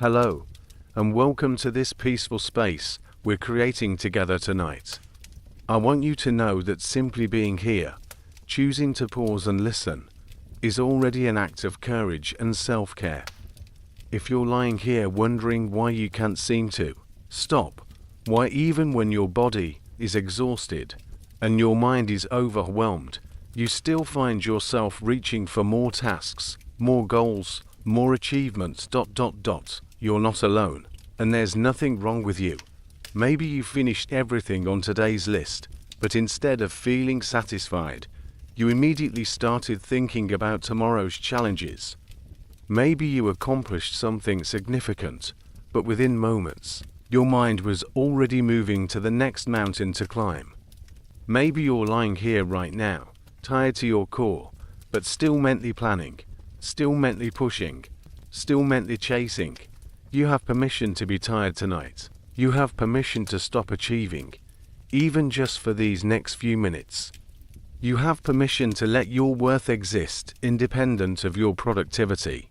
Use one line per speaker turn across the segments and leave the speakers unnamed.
Hello, and welcome to this peaceful space we're creating together tonight. I want you to know that simply being here, choosing to pause and listen, is already an act of courage and self-care. If you're lying here wondering why you can't seem to stop, why even when your body is exhausted and your mind is overwhelmed, you still find yourself reaching for more tasks, more goals, more achievements, you're not alone, and there's nothing wrong with you. Maybe you finished everything on today's list, but instead of feeling satisfied, you immediately started thinking about tomorrow's challenges. Maybe you accomplished something significant, but within moments, your mind was already moving to the next mountain to climb. Maybe you're lying here right now, tired to your core, but still mentally planning, still mentally pushing, still mentally chasing. You have permission to be tired tonight. You have permission to stop achieving, even just for these next few minutes. You have permission to let your worth exist independent of your productivity.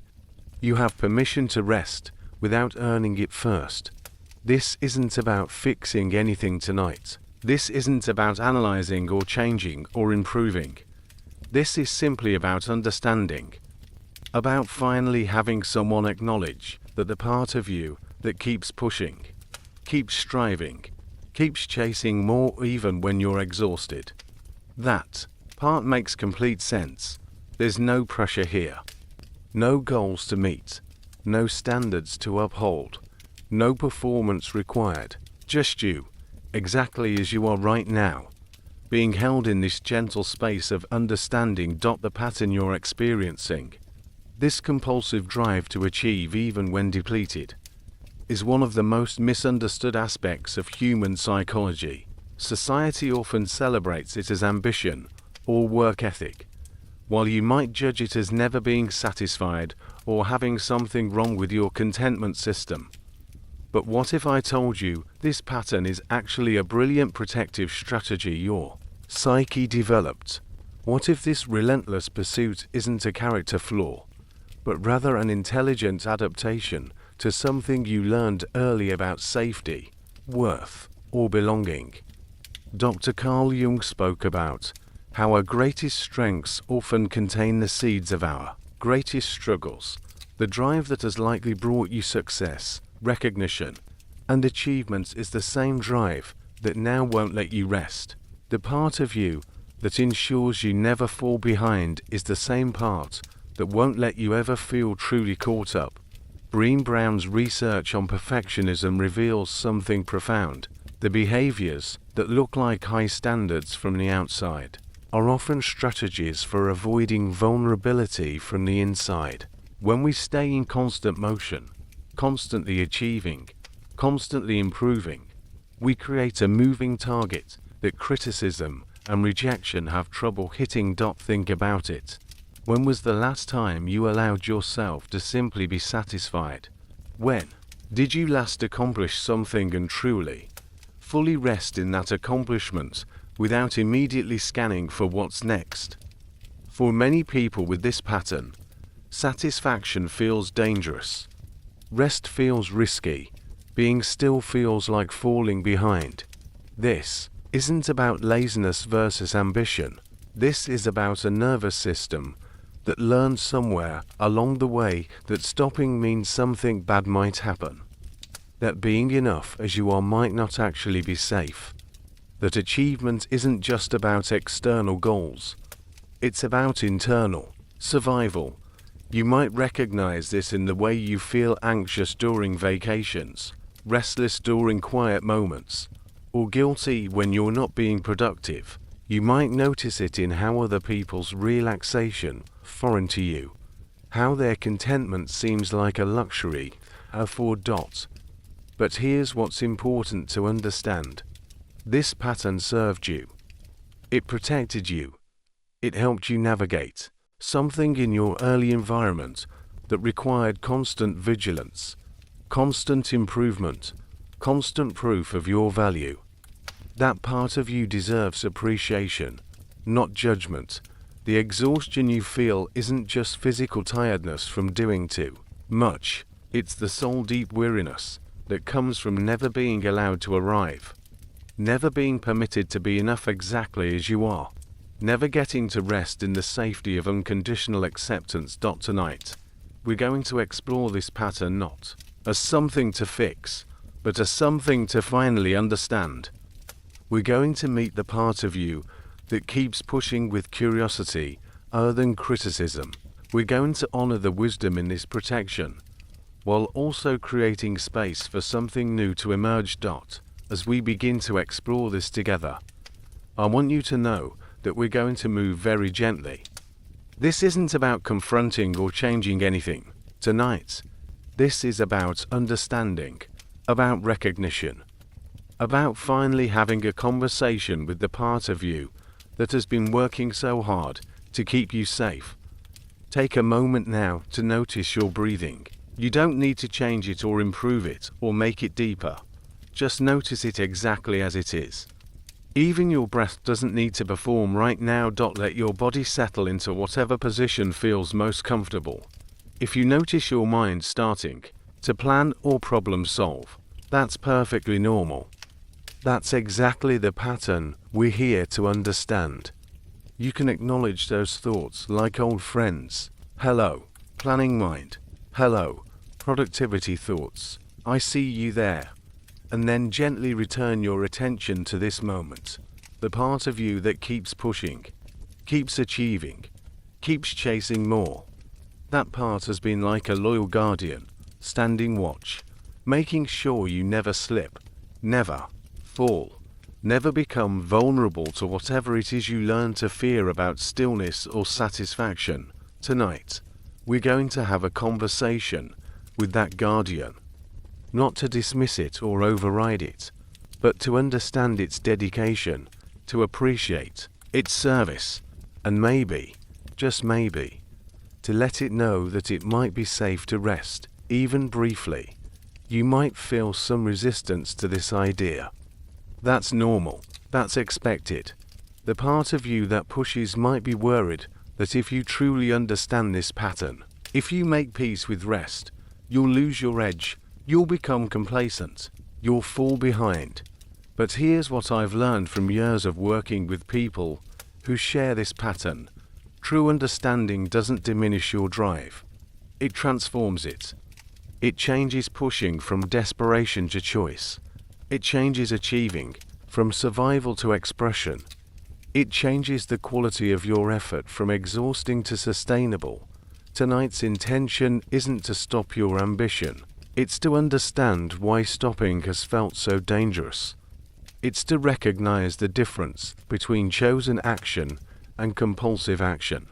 You have permission to rest without earning it first. This isn't about fixing anything tonight. This isn't about analyzing or changing or improving. This is simply about understanding. About finally having someone acknowledge that the part of you that keeps pushing, keeps striving, keeps chasing more even when you're exhausted. That part makes complete sense. There's no pressure here. No goals to meet. No standards to uphold. No performance required. Just you, exactly as you are right now, being held in this gentle space of understanding. The pattern you're experiencing, this compulsive drive to achieve even when depleted, is one of the most misunderstood aspects of human psychology. Society often celebrates it as ambition or work ethic, while you might judge it as never being satisfied or having something wrong with your contentment system. But what if I told you this pattern is actually a brilliant protective strategy your psyche developed? What if this relentless pursuit isn't a character flaw, but rather an intelligent adaptation to something you learned early about safety, worth, or belonging? Dr. Carl Jung spoke about how our greatest strengths often contain the seeds of our greatest struggles. The drive that has likely brought you success, recognition, and achievements is the same drive that now won't let you rest. The part of you that ensures you never fall behind is the same part that won't let you ever feel truly caught up. Brené Brown's research on perfectionism reveals something profound. The behaviors that look like high standards from the outside are often strategies for avoiding vulnerability from the inside. When we stay in constant motion, constantly achieving, constantly improving, we create a moving target that criticism and rejection have trouble hitting. Think about it. When was the last time you allowed yourself to simply be satisfied? When did you last accomplish something and truly, fully rest in that accomplishment without immediately scanning for what's next? For many people with this pattern, satisfaction feels dangerous. Rest feels risky. Being still feels like falling behind. This isn't about laziness versus ambition. This is about a nervous system that learned somewhere along the way that stopping means something bad might happen. That being enough as you are might not actually be safe. That achievement isn't just about external goals. It's about internal survival. You might recognize this in the way you feel anxious during vacations, restless during quiet moments, or guilty when you're not being productive. You might notice it in how other people's relaxation foreign to you, how their contentment seems like a luxury, But here's what's important to understand. This pattern served you. It protected you. It helped you navigate something in your early environment that required constant vigilance, constant improvement, constant proof of your value. That part of you deserves appreciation, not judgment. The exhaustion you feel isn't just physical tiredness from doing too much. It's the soul-deep weariness that comes from never being allowed to arrive, never being permitted to be enough exactly as you are, never getting to rest in the safety of unconditional acceptance. Tonight, we're going to explore this pattern not as something to fix, but as something to finally understand. We're going to meet the part of you that keeps pushing with curiosity other than criticism. We're going to honor the wisdom in this protection, while also creating space for something new to emerge. As we begin to explore this together, I want you to know that we're going to move very gently. This isn't about confronting or changing anything tonight. This is about understanding, about recognition, about finally having a conversation with the part of you that has been working so hard to keep you safe. Take a moment now to notice your breathing. You don't need to change it or improve it or make it deeper. Just notice it exactly as it is. Even your breath doesn't need to perform right now. Let your body settle into whatever position feels most comfortable. If you notice your mind starting to plan or problem solve, that's perfectly normal. That's exactly the pattern we're here to understand. You can acknowledge those thoughts like old friends. Hello, planning mind. Hello, productivity thoughts. I see you there. And then gently return your attention to this moment. The part of you that keeps pushing, keeps achieving, keeps chasing more. That part has been like a loyal guardian, standing watch, making sure you never slip, never fall, never become vulnerable to whatever it is you learn to fear about stillness or satisfaction. Tonight, we're going to have a conversation with that guardian. Not to dismiss it or override it, but to understand its dedication, to appreciate its service, and maybe, just maybe, to let it know that it might be safe to rest, even briefly. You might feel some resistance to this idea. That's normal, that's expected. The part of you that pushes might be worried that if you truly understand this pattern, if you make peace with rest, you'll lose your edge. You'll become complacent. You'll fall behind. But here's what I've learned from years of working with people who share this pattern. True understanding doesn't diminish your drive. It transforms it. It changes pushing from desperation to choice. It changes achieving from survival to expression. It changes the quality of your effort from exhausting to sustainable. Tonight's intention isn't to stop your ambition. It's to understand why stopping has felt so dangerous. It's to recognize the difference between chosen action and compulsive action.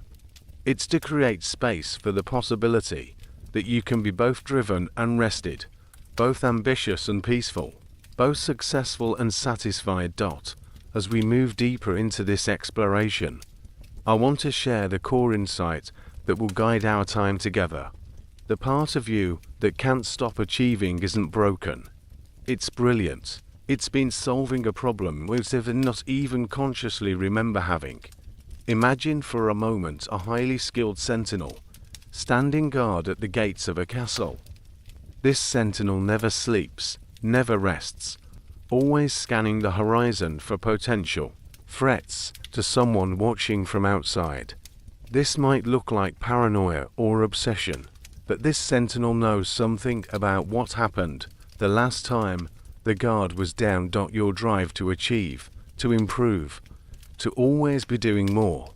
It's to create space for the possibility that you can be both driven and rested, both ambitious and peaceful, both successful and satisfied. As we move deeper into this exploration, I want to share the core insight that will guide our time together. The part of you that can't stop achieving isn't broken. It's brilliant. It's been solving a problem which they not even consciously remember having. Imagine for a moment a highly skilled sentinel, standing guard at the gates of a castle. This sentinel never sleeps, never rests, always scanning the horizon for potential threats to someone watching from outside. This might look like paranoia or obsession, but this sentinel knows something about what happened the last time the guard was down. Your drive to achieve, to improve, to always be doing more.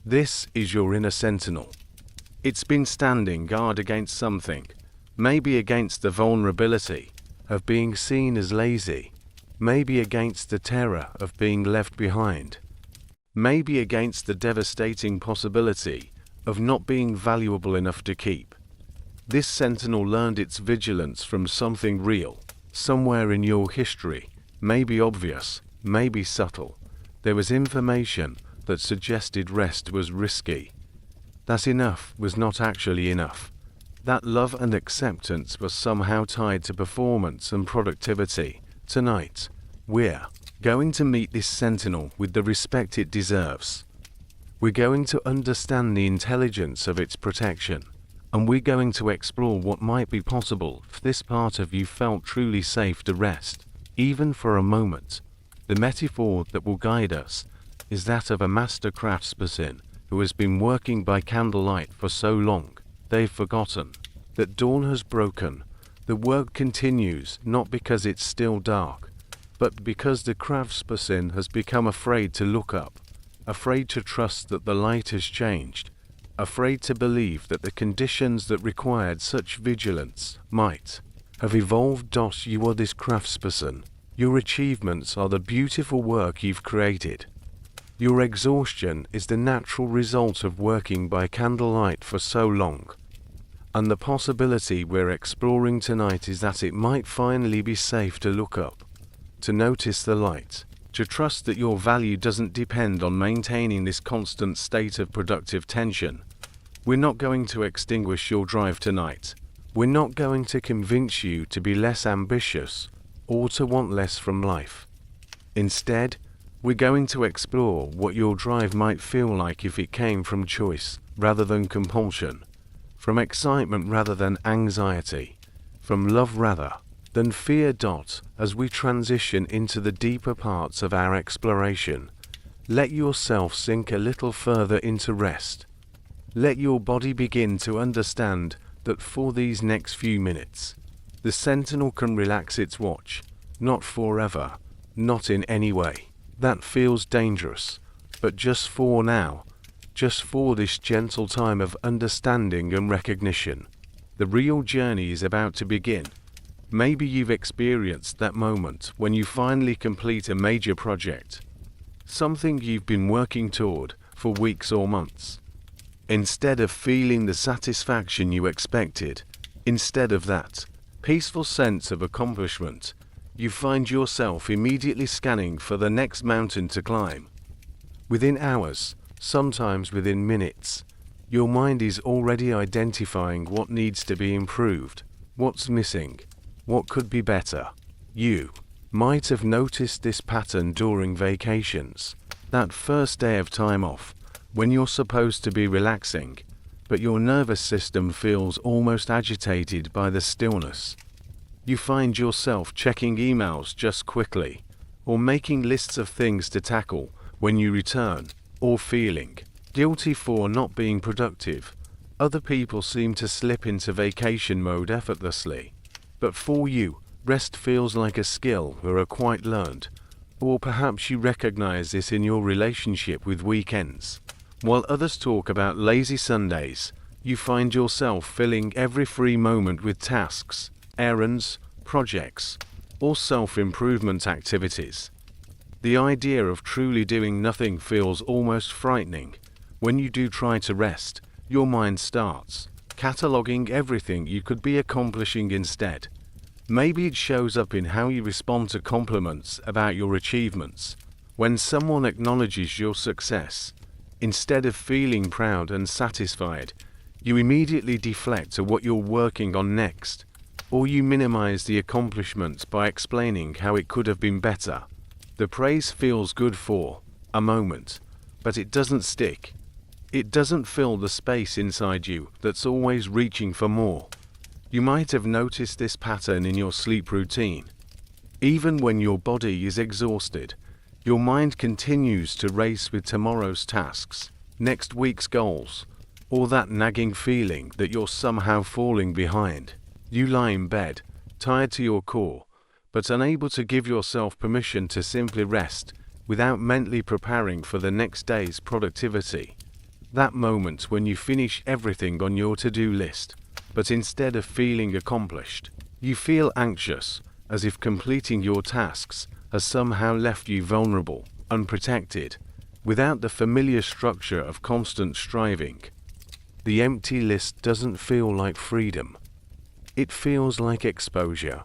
This is your inner sentinel. It's been standing guard against something, maybe against the vulnerability of being seen as lazy, maybe against the terror of being left behind, maybe against the devastating possibility of not being valuable enough to keep. This sentinel learned its vigilance from something real, somewhere in your history, maybe obvious, maybe subtle. There was information that suggested rest was risky. That enough was not actually enough. That love and acceptance was somehow tied to performance and productivity. Tonight, we're going to meet this sentinel with the respect it deserves. We're going to understand the intelligence of its protection, and we're going to explore what might be possible if this part of you felt truly safe to rest, even for a moment. The metaphor that will guide us is that of a master craftsperson who has been working by candlelight for so long, they've forgotten that dawn has broken. The work continues not because it's still dark, but because the craftsperson has become afraid to look up, afraid to trust that the light has changed, afraid to believe that the conditions that required such vigilance might have evolved. You are this craftsperson. Your achievements are the beautiful work you've created. Your exhaustion is the natural result of working by candlelight for so long. And the possibility we're exploring tonight is that it might finally be safe to look up, to notice the light, to trust that your value doesn't depend on maintaining this constant state of productive tension. We're not going to extinguish your drive tonight. We're not going to convince you to be less ambitious or to want less from life. Instead, we're going to explore what your drive might feel like if it came from choice rather than compulsion, from excitement rather than anxiety, from love rather than fear. As we transition into the deeper parts of our exploration, let yourself sink a little further into rest. Let your body begin to understand that for these next few minutes, the sentinel can relax its watch, not forever, not in any way that feels dangerous, but just for now, just for this gentle time of understanding and recognition. The real journey is about to begin. Maybe you've experienced that moment when you finally complete a major project, something you've been working toward for weeks or months. Instead of feeling the satisfaction you expected, instead of that peaceful sense of accomplishment, you find yourself immediately scanning for the next mountain to climb. Within hours, sometimes within minutes, your mind is already identifying what needs to be improved, what's missing, what could be better. You might have noticed this pattern during vacations, that first day of time off, when you're supposed to be relaxing, but your nervous system feels almost agitated by the stillness. You find yourself checking emails just quickly, or making lists of things to tackle when you return, or feeling guilty for not being productive. Other people seem to slip into vacation mode effortlessly, but for you, rest feels like a skill or a quite learned, or perhaps you recognize this in your relationship with weekends. While others talk about lazy Sundays, you find yourself filling every free moment with tasks, errands, projects, or self-improvement activities. The idea of truly doing nothing feels almost frightening. When you do try to rest, your mind starts cataloging everything you could be accomplishing instead. Maybe it shows up in how you respond to compliments about your achievements. When someone acknowledges your success, instead of feeling proud and satisfied, you immediately deflect to what you're working on next, or you minimize the accomplishment by explaining how it could have been better. The praise feels good for a moment, but it doesn't stick. It doesn't fill the space inside you that's always reaching for more. You might have noticed this pattern in your sleep routine. Even when your body is exhausted, your mind continues to race with tomorrow's tasks, next week's goals, or that nagging feeling that you're somehow falling behind. You lie in bed, tired to your core, but unable to give yourself permission to simply rest without mentally preparing for the next day's productivity. That moment when you finish everything on your to-do list, but instead of feeling accomplished, you feel anxious, as if completing your tasks has somehow left you vulnerable, unprotected, without the familiar structure of constant striving. The empty list doesn't feel like freedom. It feels like exposure.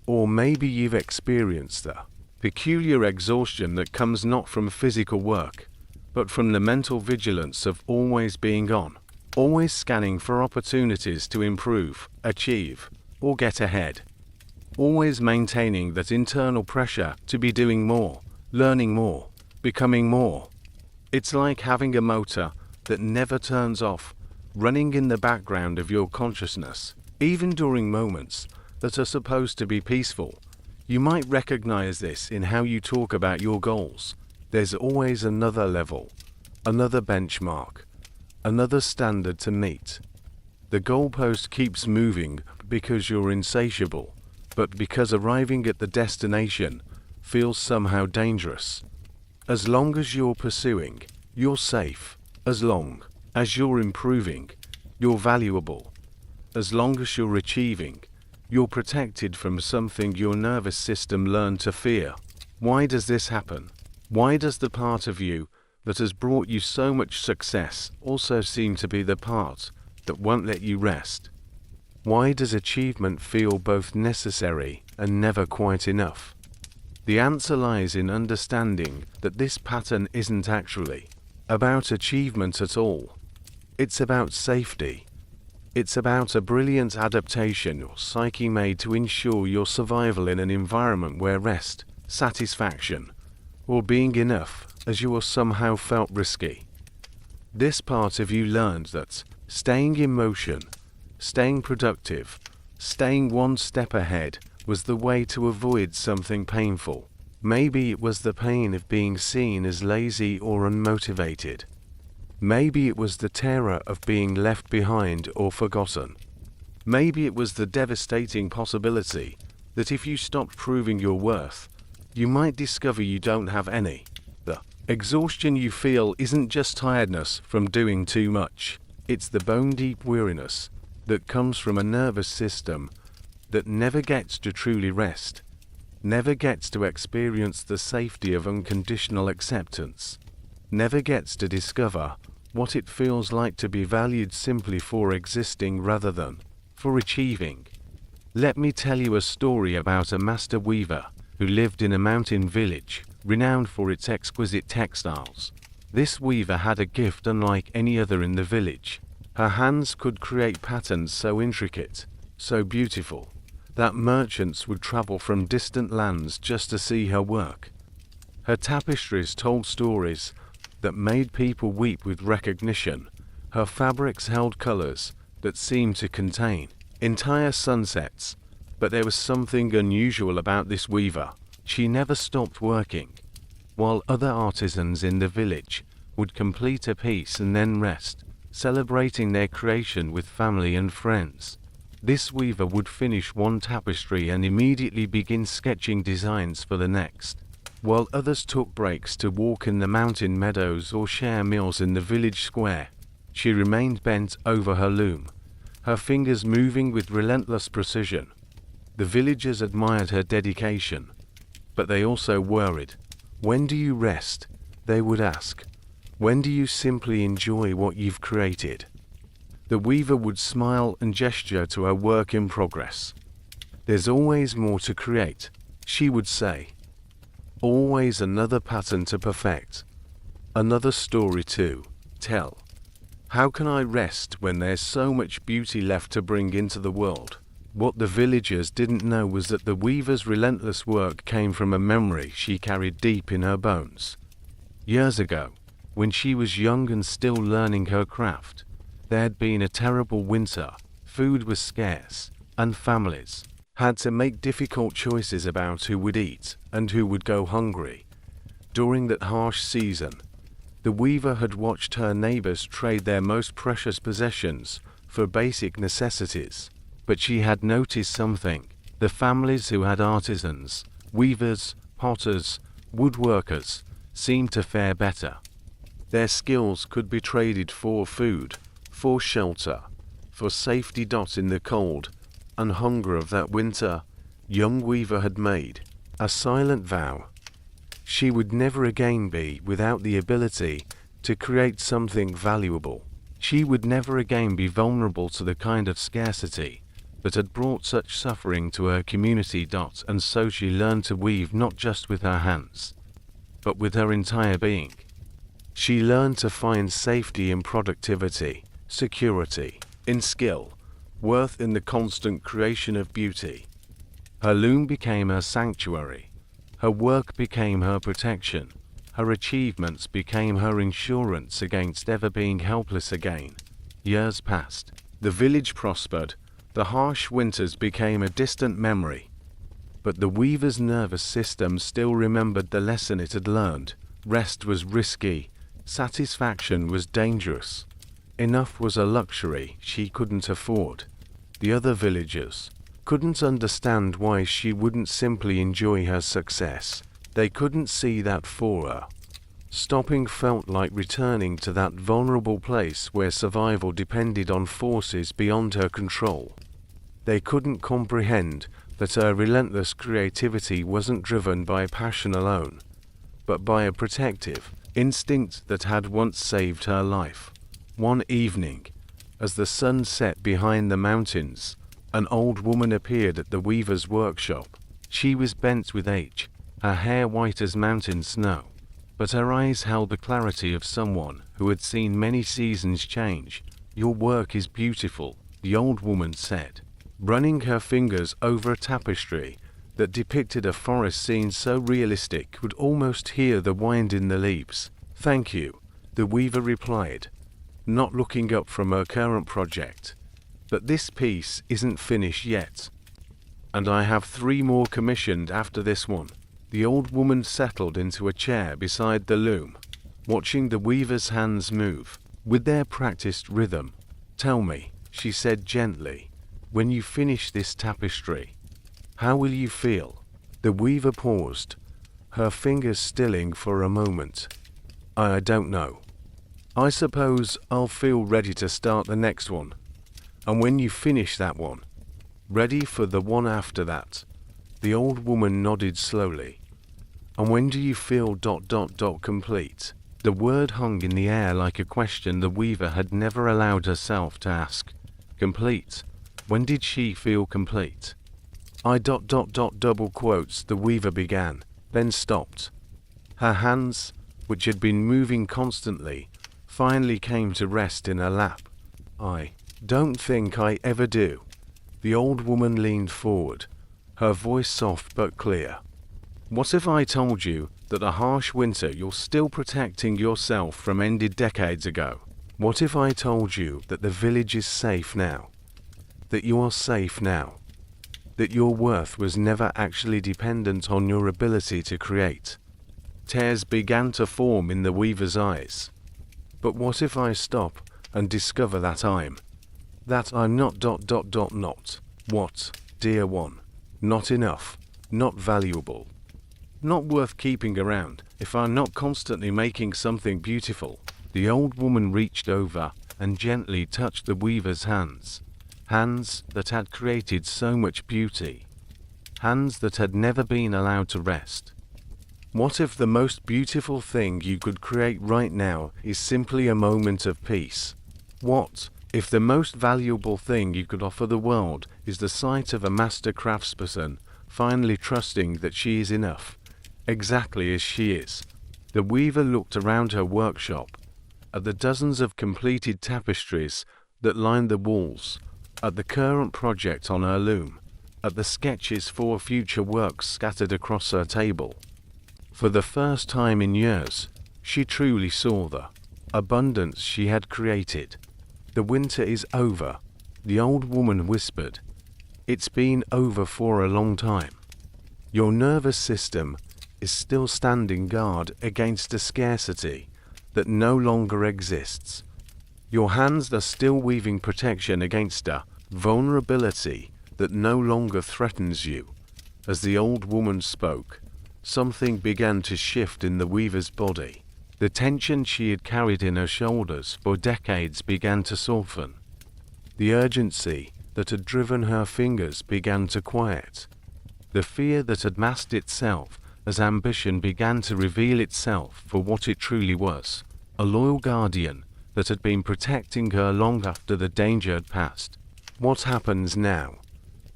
Or maybe you've experienced the peculiar exhaustion that comes not from physical work, but from the mental vigilance of always being on, always scanning for opportunities to improve, achieve, or get ahead. Always maintaining that internal pressure to be doing more, learning more, becoming more. It's like having a motor that never turns off, running in the background of your consciousness, even during moments that are supposed to be peaceful. You might recognize this in how you talk about your goals. There's always another level, another benchmark, another standard to meet. The goalpost keeps moving because you're insatiable, but because arriving at the destination feels somehow dangerous. As long as you're pursuing, you're safe. As long as you're improving, you're valuable. As long as you're achieving, you're protected from something your nervous system learned to fear. Why does this happen? Why does the part of you that has brought you so much success also seem to be the part that won't let you rest? Why does achievement feel both necessary and never quite enough? The answer lies in understanding that this pattern isn't actually about achievement at all. It's about safety. It's about a brilliant adaptation your psyche made to ensure your survival in an environment where rest, satisfaction, or being enough as you are somehow felt risky. This part of you learned that staying in motion, staying productive, staying one step ahead was the way to avoid something painful. Maybe it was the pain of being seen as lazy or unmotivated. Maybe it was the terror of being left behind or forgotten. Maybe it was the devastating possibility that if you stopped proving your worth, you might discover you don't have any. The exhaustion you feel isn't just tiredness from doing too much. It's the bone-deep weariness that comes from a nervous system that never gets to truly rest, never gets to experience the safety of unconditional acceptance, never gets to discover what it feels like to be valued simply for existing rather than for achieving. Let me tell you a story about a master weaver who lived in a mountain village renowned for its exquisite textiles. This weaver had a gift unlike any other in the village. Her hands could create patterns so intricate, so beautiful, that merchants would travel from distant lands just to see her work. Her tapestries told stories that made people weep with recognition. Her fabrics held colors that seemed to contain entire sunsets. But there was something unusual about this weaver. She never stopped working. While other artisans in the village would complete a piece and then rest, celebrating their creation with family and friends, this weaver would finish one tapestry and immediately begin sketching designs for the next. While others took breaks to walk in the mountain meadows or share meals in the village square, she remained bent over her loom, her fingers moving with relentless precision. The villagers admired her dedication, but they also worried. When do you rest? They would ask. When do you simply enjoy what you've created? The weaver would smile and gesture to her work in progress. There's always more to create, she would say. Always another pattern to perfect. Another story to tell. How can I rest when there's so much beauty left to bring into the world? What the villagers didn't know was that the weaver's relentless work came from a memory she carried deep in her bones. Years ago, when she was young and still learning her craft, there had been a terrible winter, food was scarce, and families had to make difficult choices about who would eat and who would go hungry. During that harsh season, the weaver had watched her neighbors trade their most precious possessions for basic necessities. But she had noticed something. The families who had artisans, weavers, potters, woodworkers, seemed to fare better. Their skills could be traded for food, for shelter, for safety. In the cold and hunger of that winter, young weaver had made a silent vow. She would never again be without the ability to create something valuable. She would never again be vulnerable to the kind of scarcity that had brought such suffering to her community. And so she learned to weave not just with her hands, but with her entire being. She learned to find safety in productivity, security, in skill, worth in the constant creation of beauty. Her loom became her sanctuary. Her work became her protection. Her achievements became her insurance against ever being helpless again. Years passed. The village prospered. The harsh winters became a distant memory. But the weaver's nervous system still remembered the lesson it had learned. Rest was risky. Satisfaction was dangerous. Enough was a luxury she couldn't afford. The other villagers couldn't understand why she wouldn't simply enjoy her success. They couldn't see that for her. Stopping felt like returning to that vulnerable place where survival depended on forces beyond her control. They couldn't comprehend that her relentless creativity wasn't driven by passion alone, but by a protective instinct that had once saved her life. One evening, as the sun set behind the mountains, an old woman appeared at the weaver's workshop. She was bent with age, her hair white as mountain snow, but her eyes held the clarity of someone who had seen many seasons change. "Your work is beautiful," the old woman said, running her fingers over a tapestry that depicted a forest scene so realistic you could almost hear the wind in the leaves. "Thank you," the weaver replied, not looking up from her current project. "But this piece isn't finished yet. And I have 3 more commissioned after this one." The old woman settled into a chair beside the loom, watching the weaver's hands move with their practiced rhythm. "Tell me," she said gently, "when you finish this tapestry, how will you feel?" The weaver paused, her fingers stilling for a moment. "I don't know. I suppose I'll feel ready to start the next one." "And when you finish that one, ready for the one after that?" The old woman nodded slowly. "And when do you feel ... complete?" The word hung in the air like a question the weaver had never allowed herself to ask. Complete. When did she feel complete? "I ... double quotes," the weaver began, then stopped. Her hands, which had been moving constantly, finally came to rest in her lap. "I don't think I ever do." The old woman leaned forward, her voice soft but clear. "What if I told you that a harsh winter you're still protecting yourself from ended decades ago? What if I told you that the village is safe now? That you are safe now? That your worth was never actually dependent on your ability to create?" Tears began to form in the weaver's eyes. "But what if I stop and discover that I'm not ... not? What, dear one? Not enough, not valuable, not worth keeping around if I'm not constantly making something beautiful?" The old woman reached over and gently touched the weaver's hands. Hands that had created so much beauty. Hands that had never been allowed to rest. "What if the most beautiful thing you could create right now is simply a moment of peace? What if the most valuable thing you could offer the world is the sight of a master craftsperson finally trusting that she is enough, exactly as she is?" The weaver looked around her workshop, at the dozens of completed tapestries that lined the walls, at the current project on her loom, at the sketches for future works scattered across her table. For the first time in years, she truly saw the abundance she had created. "The winter is over," the old woman whispered. "It's been over for a long time. Your nervous system is still standing guard against a scarcity that no longer exists. Your hands are still weaving protection against a vulnerability that no longer threatens you." As the old woman spoke, something began to shift in the weaver's body. The tension she had carried in her shoulders for decades began to soften. The urgency that had driven her fingers began to quiet. The fear that had masked itself as ambition began to reveal itself for what it truly was, a loyal guardian that had been protecting her long after the danger had passed. "What happens now?"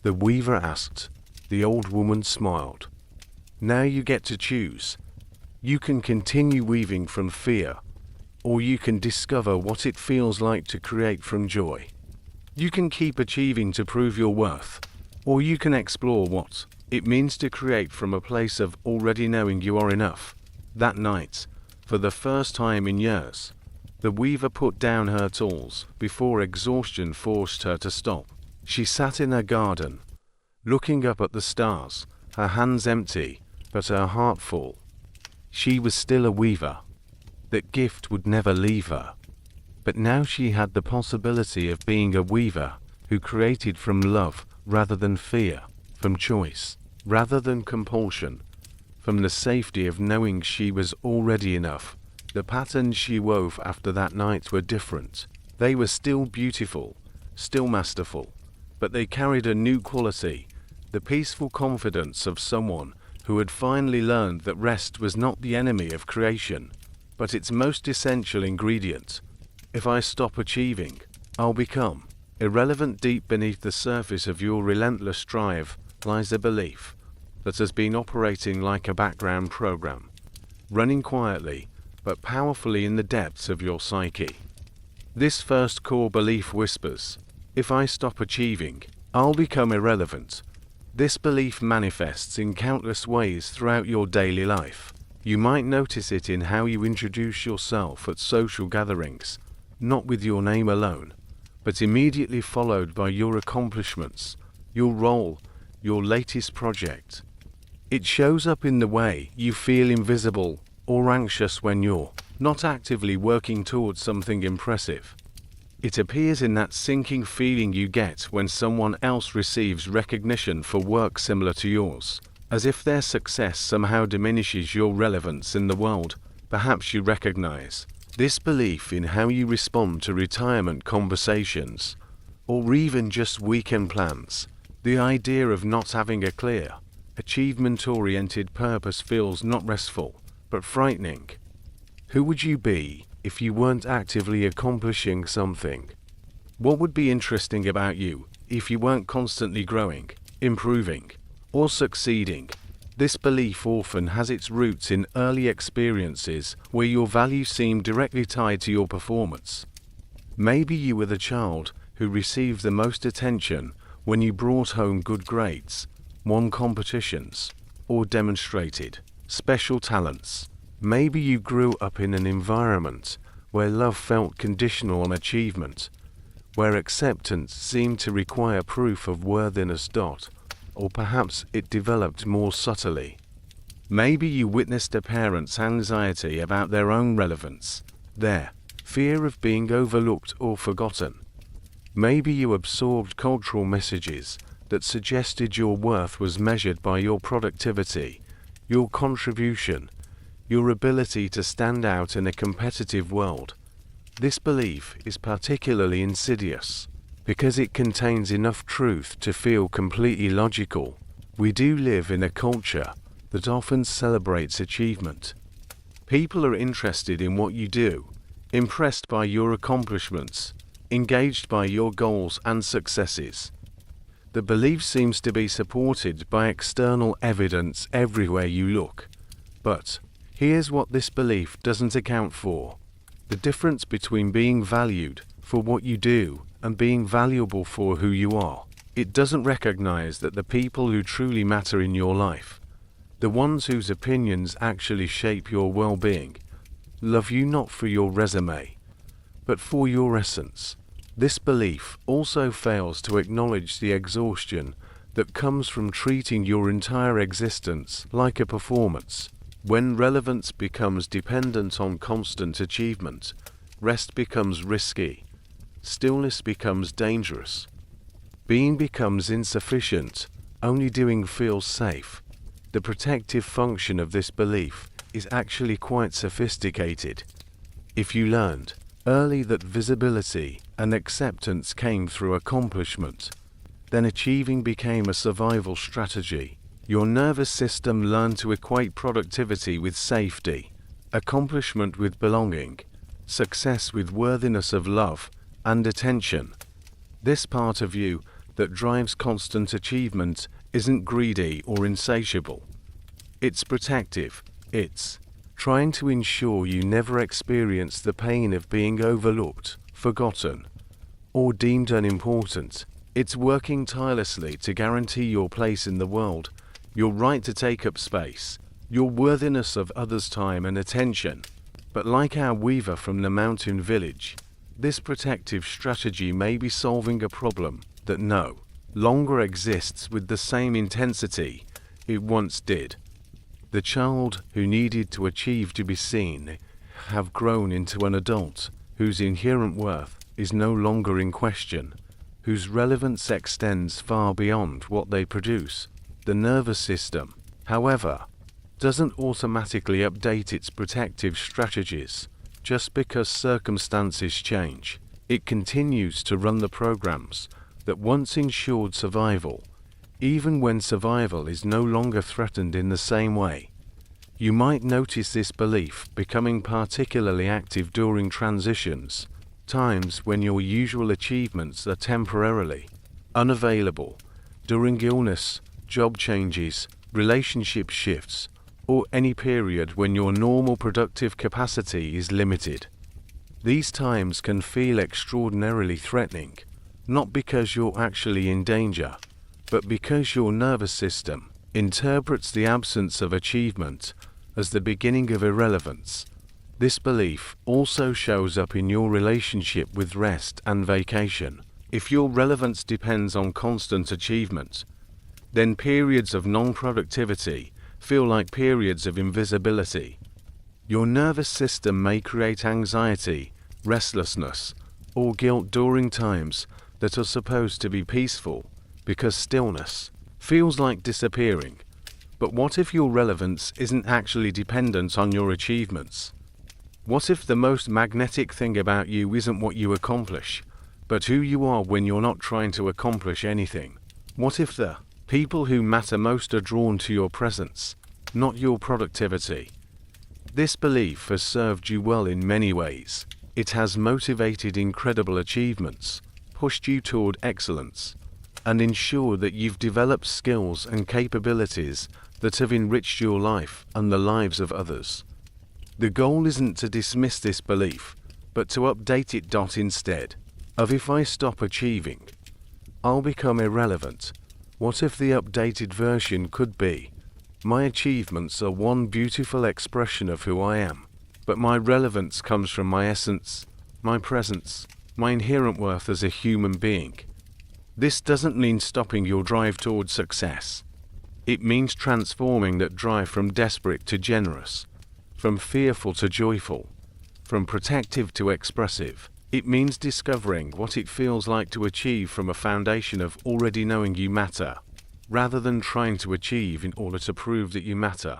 the weaver asked. The old woman smiled. "Now you get to choose. You can continue weaving from fear, or you can discover what it feels like to create from joy. You can keep achieving to prove your worth, or you can explore what it means to create from a place of already knowing you are enough." That night, for the first time in years, The weaver put down her tools before exhaustion forced her to stop. She sat in her garden, looking up at the stars, her hands empty, but her heart full. She was still a weaver. That gift would never leave her. But now she had the possibility of being a weaver who created from love rather than fear, from choice rather than compulsion, from the safety of knowing she was already enough. The patterns she wove after that night were different. They were still beautiful, still masterful, but they carried a new quality, the peaceful confidence of someone who had finally learned that rest was not the enemy of creation, but its most essential ingredient. If I stop achieving, I'll become irrelevant. Deep beneath the surface of your relentless drive lies a belief that has been operating like a background program, running quietly but powerfully in the depths of your psyche. This first core belief whispers, if I stop achieving, I'll become irrelevant. This belief manifests in countless ways throughout your daily life. You might notice it in how you introduce yourself at social gatherings, not with your name alone, but immediately followed by your accomplishments, your role, your latest project. It shows up in the way you feel invisible or anxious when you're not actively working towards something impressive. It appears in that sinking feeling you get when someone else receives recognition for work similar to yours, as if their success somehow diminishes your relevance in the world. Perhaps you recognize this belief in how you respond to retirement conversations, or even just weekend plans. The idea of not having a clear, achievement-oriented purpose feels not restful, but frightening. Who would you be if you weren't actively accomplishing something? What would be interesting about you if you weren't constantly growing, improving, or succeeding? This belief often has its roots in early experiences where your value seemed directly tied to your performance. Maybe you were the child who received the most attention when you brought home good grades, won competitions, or demonstrated special talents. Maybe you grew up in an environment where love felt conditional on achievement, where acceptance seemed to require proof of worthiness. Or perhaps it developed more subtly. Maybe you witnessed a parent's anxiety about their own relevance, their fear of being overlooked or forgotten. Maybe you absorbed cultural messages that suggested your worth was measured by your productivity, your contribution, your ability to stand out in a competitive world. This belief is particularly insidious because it contains enough truth to feel completely logical. We do live in a culture that often celebrates achievement. People are interested in what you do, impressed by your accomplishments, engaged by your goals and successes. The belief seems to be supported by external evidence everywhere you look. But here's what this belief doesn't account for: the difference between being valued for what you do and being valuable for who you are. It doesn't recognize that the people who truly matter in your life, the ones whose opinions actually shape your well-being, love you not for your resume, but for your essence. This belief also fails to acknowledge the exhaustion that comes from treating your entire existence like a performance. When relevance becomes dependent on constant achievement, rest becomes risky. Stillness becomes dangerous. Being becomes insufficient. Only doing feels safe. The protective function of this belief is actually quite sophisticated. If you learned early that visibility and acceptance came through accomplishment, then achieving became a survival strategy. Your nervous system learned to equate productivity with safety, accomplishment with belonging, success with worthiness of love and attention. This part of you that drives constant achievement isn't greedy or insatiable. It's protective. It's trying to ensure you never experience the pain of being overlooked, forgotten, or deemed unimportant. It's working tirelessly to guarantee your place in the world, your right to take up space, your worthiness of others' time and attention. But like our weaver from the mountain village, this protective strategy may be solving a problem that no longer exists with the same intensity it once did. The child who needed to achieve to be seen have grown into an adult whose inherent worth is no longer in question, whose relevance extends far beyond what they produce. The nervous system, however, doesn't automatically update its protective strategies just because circumstances change. It continues to run the programs that once ensured survival, even when survival is no longer threatened in the same way. You might notice this belief becoming particularly active during transitions, times when your usual achievements are temporarily unavailable, during illness, job changes, relationship shifts, or any period when your normal productive capacity is limited. These times can feel extraordinarily threatening, not because you're actually in danger, but because your nervous system interprets the absence of achievement as the beginning of irrelevance. This belief also shows up in your relationship with rest and vacation. If your relevance depends on constant achievement, then periods of non-productivity feel like periods of invisibility. Your nervous system may create anxiety, restlessness, or guilt during times that are supposed to be peaceful, because stillness feels like disappearing. But what if your relevance isn't actually dependent on your achievements? What if the most magnetic thing about you isn't what you accomplish, but who you are when you're not trying to accomplish anything? What if the people who matter most are drawn to your presence, not your productivity? This belief has served you well in many ways. It has motivated incredible achievements, pushed you toward excellence, and ensured that you've developed skills and capabilities that have enriched your life and the lives of others. The goal isn't to dismiss this belief, but to update it. Instead of if I stop achieving, I'll become irrelevant. What if the updated version could be, my achievements are one beautiful expression of who I am, but my relevance comes from my essence, my presence, my inherent worth as a human being. This doesn't mean stopping your drive toward success. It means transforming that drive from desperate to generous, from fearful to joyful, from protective to expressive. It means discovering what it feels like to achieve from a foundation of already knowing you matter, rather than trying to achieve in order to prove that you matter.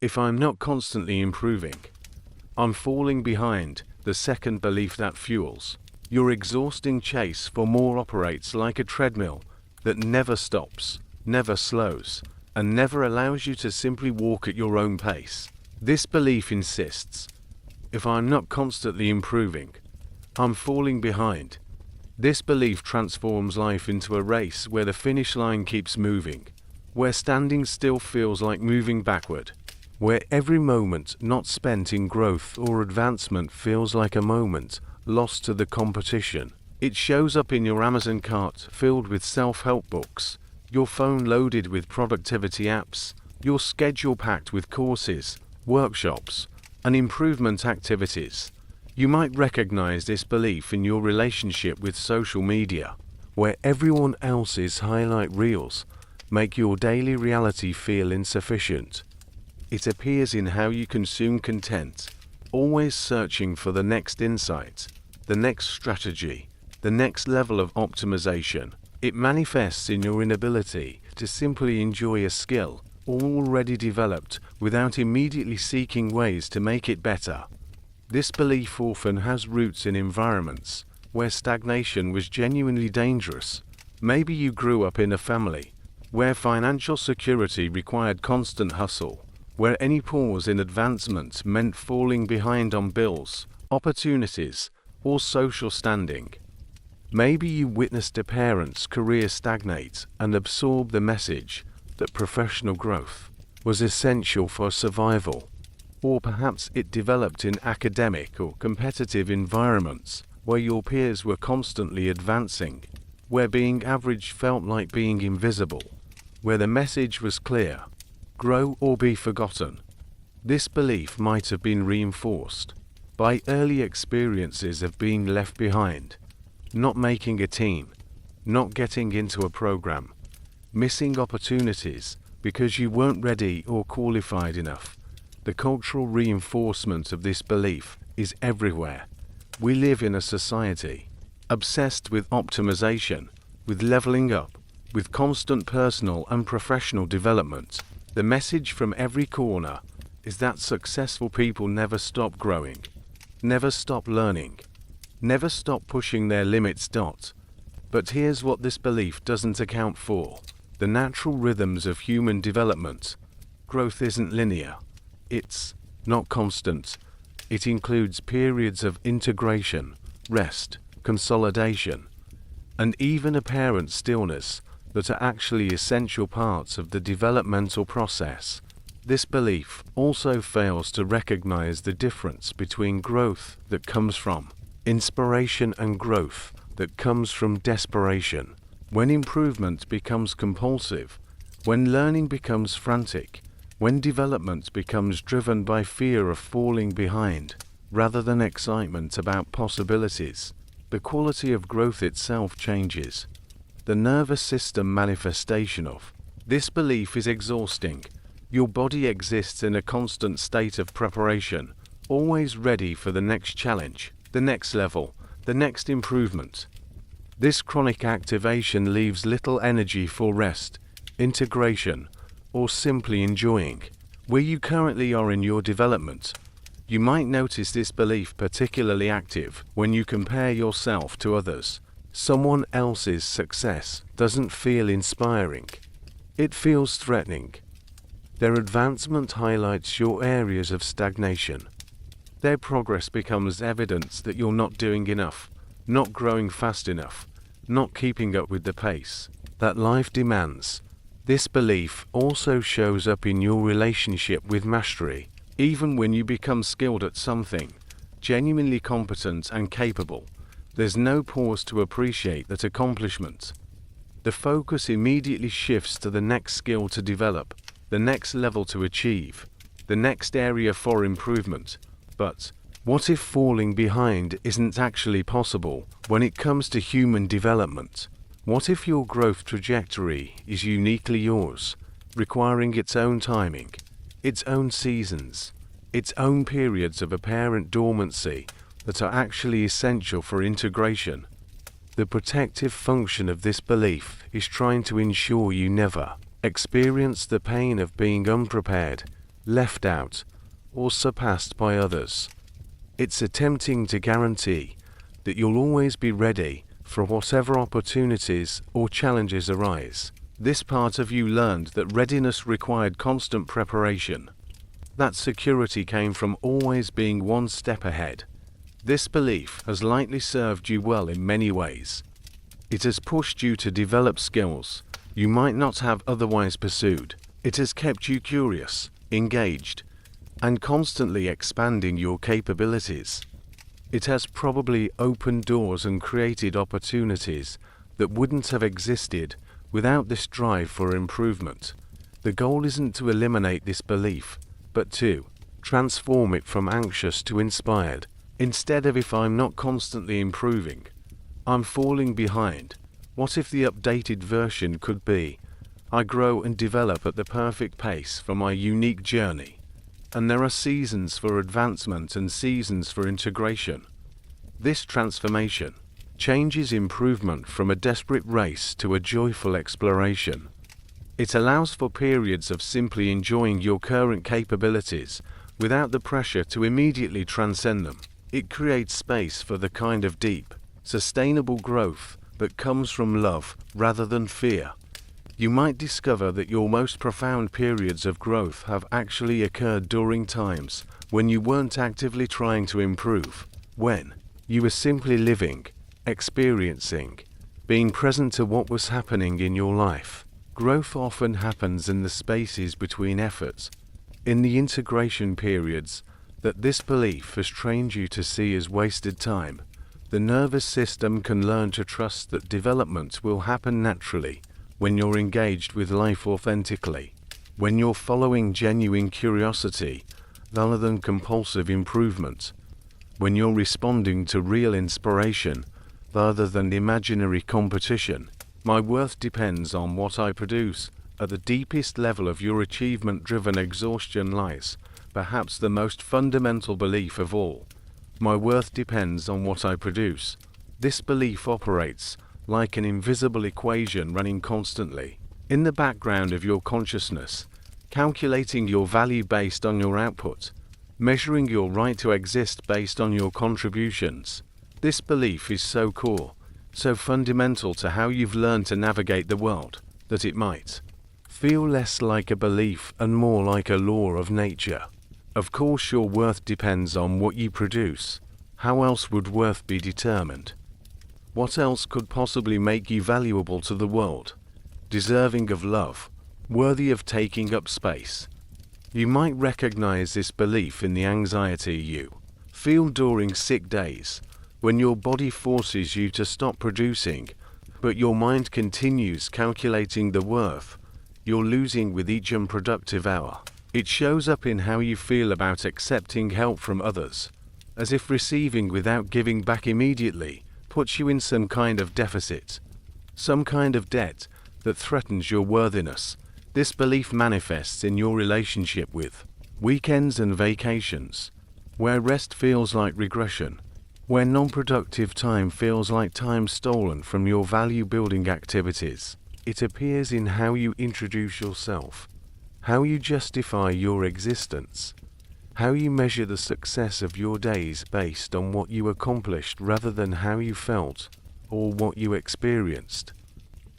If I'm not constantly improving, I'm falling behind. The second belief that fuels your exhausting chase for more operates like a treadmill that never stops, never slows, and never allows you to simply walk at your own pace. This belief insists, if I'm not constantly improving, I'm falling behind. This belief transforms life into a race where the finish line keeps moving, where standing still feels like moving backward, where every moment not spent in growth or advancement feels like a moment lost to the competition. It shows up in your Amazon cart filled with self-help books, your phone loaded with productivity apps, your schedule packed with courses, workshops, and improvement activities. You might recognize this belief in your relationship with social media, where everyone else's highlight reels make your daily reality feel insufficient. It appears in how you consume content, always searching for the next insight, the next strategy, the next level of optimization. It manifests in your inability to simply enjoy a skill already developed without immediately seeking ways to make it better. This belief often has roots in environments where stagnation was genuinely dangerous. Maybe you grew up in a family where financial security required constant hustle, where any pause in advancement meant falling behind on bills, opportunities, or social standing. Maybe you witnessed a parent's career stagnate and absorb the message that professional growth was essential for survival. Or perhaps it developed in academic or competitive environments where your peers were constantly advancing, where being average felt like being invisible, where the message was clear: grow or be forgotten. This belief might have been reinforced by early experiences of being left behind, not making a team, not getting into a program, missing opportunities because you weren't ready or qualified enough. The cultural reinforcement of this belief is everywhere. We live in a society obsessed with optimization, with leveling up, with constant personal and professional development. The message from every corner is that successful people never stop growing, never stop learning, never stop pushing their limits. But here's what this belief doesn't account for: the natural rhythms of human development. Growth isn't linear. It's not constant. It includes periods of integration, rest, consolidation, and even apparent stillness that are actually essential parts of the developmental process. This belief also fails to recognize the difference between growth that comes from inspiration and growth that comes from desperation. When improvement becomes compulsive, when learning becomes frantic, when development becomes driven by fear of falling behind, rather than excitement about possibilities, the quality of growth itself changes. The nervous system manifestation of this belief is exhausting. Your body exists in a constant state of preparation, always ready for the next challenge, the next level, the next improvement. This chronic activation leaves little energy for rest, integration, or simply enjoying where you currently are in your development. You might notice this belief particularly active when you compare yourself to others. Someone else's success doesn't feel inspiring. It feels threatening. Their advancement highlights your areas of stagnation. Their progress becomes evidence that you're not doing enough, not growing fast enough, not keeping up with the pace that life demands. This belief also shows up in your relationship with mastery. Even when you become skilled at something, genuinely competent and capable, there's no pause to appreciate that accomplishment. The focus immediately shifts to the next skill to develop, the next level to achieve, the next area for improvement. But what if falling behind isn't actually possible when it comes to human development? What if your growth trajectory is uniquely yours, requiring its own timing, its own seasons, its own periods of apparent dormancy that are actually essential for integration? The protective function of this belief is trying to ensure you never experience the pain of being unprepared, left out, or surpassed by others. It's attempting to guarantee that you'll always be ready for whatever opportunities or challenges arise. This part of you learned that readiness required constant preparation. That security came from always being one step ahead. This belief has likely served you well in many ways. It has pushed you to develop skills you might not have otherwise pursued. It has kept you curious, engaged, and constantly expanding your capabilities. It has probably opened doors and created opportunities that wouldn't have existed without this drive for improvement. The goal isn't to eliminate this belief, but to transform it from anxious to inspired. Instead of, if I'm not constantly improving, I'm falling behind, what if the updated version could be, I grow and develop at the perfect pace for my unique journey, and there are seasons for advancement and seasons for integration. This transformation changes improvement from a desperate race to a joyful exploration. It allows for periods of simply enjoying your current capabilities without the pressure to immediately transcend them. It creates space for the kind of deep, sustainable growth that comes from love rather than fear. You might discover that your most profound periods of growth have actually occurred during times when you weren't actively trying to improve, when you were simply living, experiencing, being present to what was happening in your life. Growth often happens in the spaces between efforts, in the integration periods that this belief has trained you to see as wasted time. The nervous system can learn to trust that development will happen naturally when you're engaged with life authentically, when you're following genuine curiosity rather than compulsive improvement. When you're responding to real inspiration rather than imaginary competition, my worth depends on what I produce. At the deepest level of your achievement-driven exhaustion lies perhaps the most fundamental belief of all. My worth depends on what I produce. This belief operates like an invisible equation running constantly in the background of your consciousness, calculating your value based on your output, measuring your right to exist based on your contributions. This belief is so core, so fundamental to how you've learned to navigate the world, that it might feel less like a belief and more like a law of nature. Of course, your worth depends on what you produce. How else would worth be determined? What else could possibly make you valuable to the world, deserving of love, worthy of taking up space? You might recognize this belief in the anxiety you feel during sick days, when your body forces you to stop producing, but your mind continues calculating the worth you're losing with each unproductive hour. It shows up in how you feel about accepting help from others, as if receiving without giving back immediately puts you in some kind of deficit, some kind of debt that threatens your worthiness. This belief manifests in your relationship with weekends and vacations, where rest feels like regression, where non-productive time feels like time stolen from your value-building activities. It appears in how you introduce yourself, how you justify your existence, how you measure the success of your days based on what you accomplished rather than how you felt or what you experienced.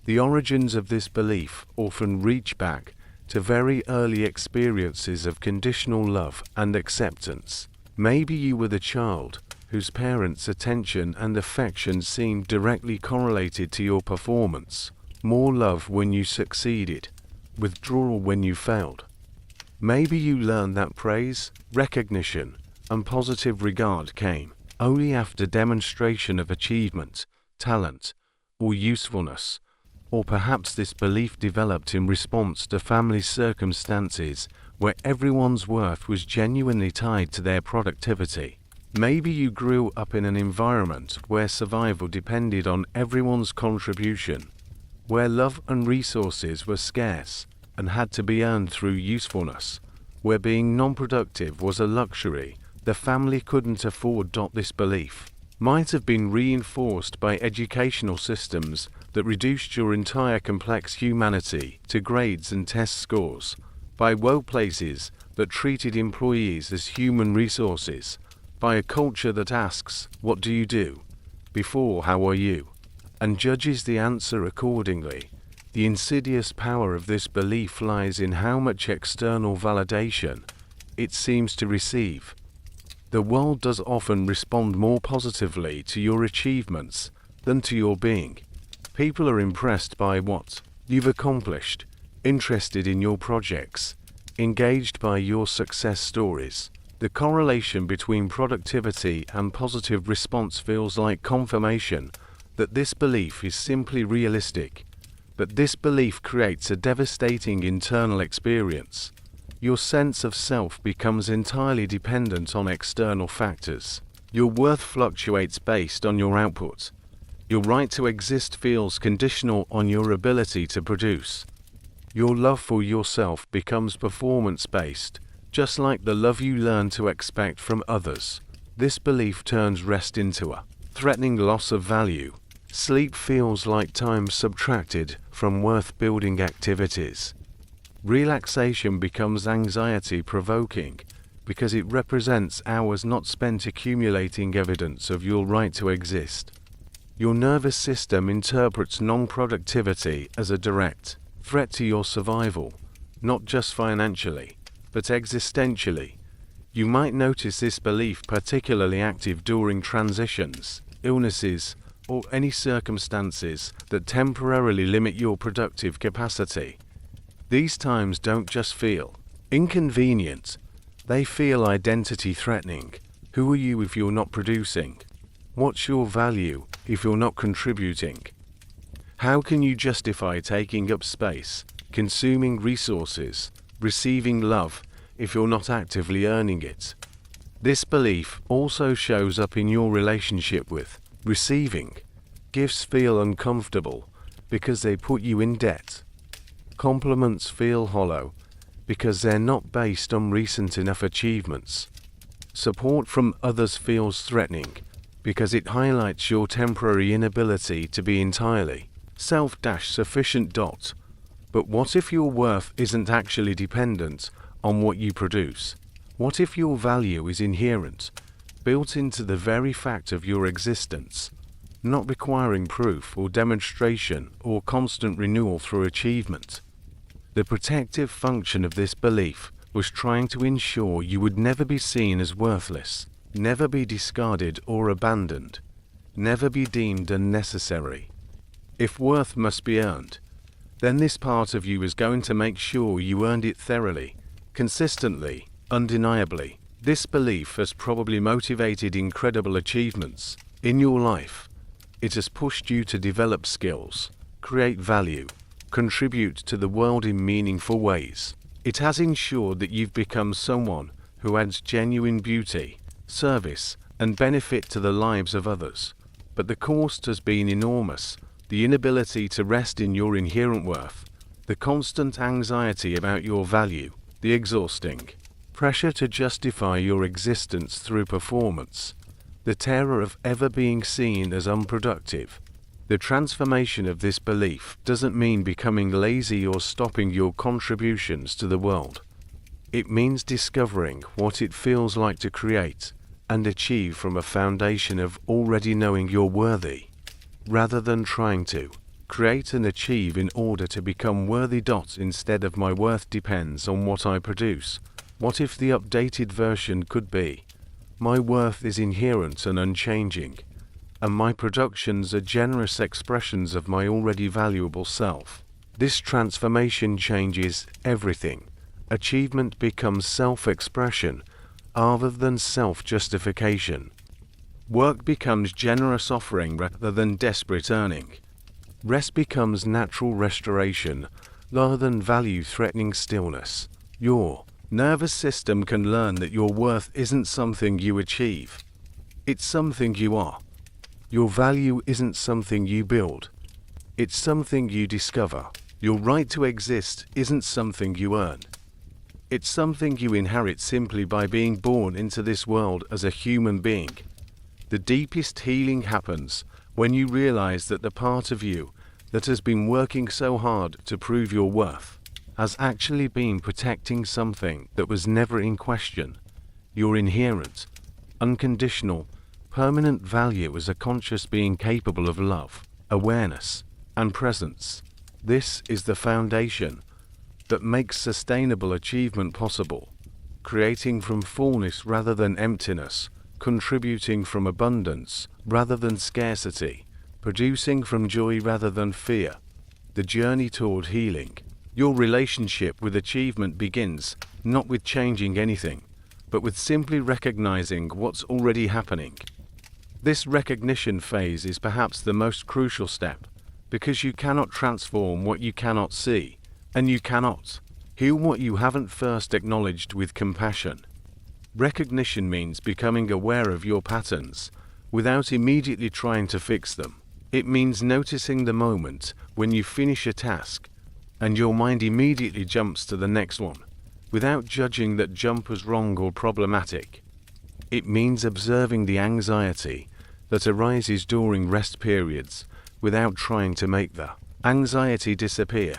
The origins of this belief often reach back to very early experiences of conditional love and acceptance. Maybe you were the child whose parents' attention and affection seemed directly correlated to your performance. More love when you succeeded, withdrawal when you failed. Maybe you learned that praise, recognition, and positive regard came only after demonstration of achievement, talent, or usefulness. Or perhaps this belief developed in response to family circumstances where everyone's worth was genuinely tied to their productivity. Maybe you grew up in an environment where survival depended on everyone's contribution, where love and resources were scarce and had to be earned through usefulness, where being non-productive was a luxury the family couldn't afford. This belief might have been reinforced by educational systems that reduced your entire complex humanity to grades and test scores, by workplaces that treated employees as human resources, by a culture that asks, "What do you do?" before "How are you?" and judges the answer accordingly. The insidious power of this belief lies in how much external validation it seems to receive. The world does often respond more positively to your achievements than to your being. People are impressed by what you've accomplished, interested in your projects, engaged by your success stories. The correlation between productivity and positive response feels like confirmation that this belief is simply realistic. But this belief creates a devastating internal experience. Your sense of self becomes entirely dependent on external factors. Your worth fluctuates based on your output. Your right to exist feels conditional on your ability to produce. Your love for yourself becomes performance-based, just like the love you learn to expect from others. This belief turns rest into a threatening loss of value. Sleep feels like time subtracted from worth-building activities. Relaxation becomes anxiety-provoking because it represents hours not spent accumulating evidence of your right to exist. Your nervous system interprets non-productivity as a direct threat to your survival, not just financially, but existentially. You might notice this belief particularly active during transitions, illnesses, or any circumstances that temporarily limit your productive capacity. These times don't just feel inconvenient, they feel identity-threatening. Who are you if you're not producing? What's your value if you're not contributing? How can you justify taking up space, consuming resources, receiving love, if you're not actively earning it. This belief also shows up in your relationship with receiving. Gifts feel uncomfortable because they put you in debt. Compliments feel hollow because they're not based on recent enough achievements. Support from others feels threatening because it highlights your temporary inability to be entirely self-sufficient. But what if your worth isn't actually dependent on what you produce? What if your value is inherent, built into the very fact of your existence, not requiring proof or demonstration or constant renewal through achievement? The protective function of this belief was trying to ensure you would never be seen as worthless, never be discarded or abandoned, never be deemed unnecessary. If worth must be earned, then this part of you is going to make sure you earned it thoroughly, consistently, undeniably. This belief has probably motivated incredible achievements in your life. It has pushed you to develop skills, create value, contribute to the world in meaningful ways. It has ensured that you've become someone who adds genuine beauty, service, and benefit to the lives of others. But the cost has been enormous. The inability to rest in your inherent worth, the constant anxiety about your value, the exhausting pressure to justify your existence through performance, the terror of ever being seen as unproductive. The transformation of this belief doesn't mean becoming lazy or stopping your contributions to the world. It means discovering what it feels like to create and achieve from a foundation of already knowing you're worthy, rather than trying to create and achieve in order to become worthy. Instead of my worth depends on what I produce. What if the updated version could be, my worth is inherent and unchanging, and my productions are generous expressions of my already valuable self? This transformation changes everything. Achievement becomes self-expression rather than self-justification. Work becomes generous offering rather than desperate earning. Rest becomes natural restoration rather than value-threatening stillness. Your nervous system can learn that your worth isn't something you achieve. It's something you are. Your value isn't something you build. It's something you discover. Your right to exist isn't something you earn. It's something you inherit simply by being born into this world as a human being. The deepest healing happens when you realize that the part of you that has been working so hard to prove your worth has actually been protecting something that was never in question. Your inherent, unconditional, permanent value as a conscious being capable of love, awareness, and presence. This is the foundation that makes sustainable achievement possible, creating from fullness rather than emptiness, contributing from abundance rather than scarcity, producing from joy rather than fear. The journey toward healing. Your relationship with achievement begins not with changing anything, but with simply recognizing what's already happening. This recognition phase is perhaps the most crucial step, because you cannot transform what you cannot see, and you cannot heal what you haven't first acknowledged with compassion. Recognition means becoming aware of your patterns without immediately trying to fix them. It means noticing the moment when you finish a task and your mind immediately jumps to the next one, without judging that jump as wrong or problematic. It means observing the anxiety that arises during rest periods without trying to make the anxiety disappear.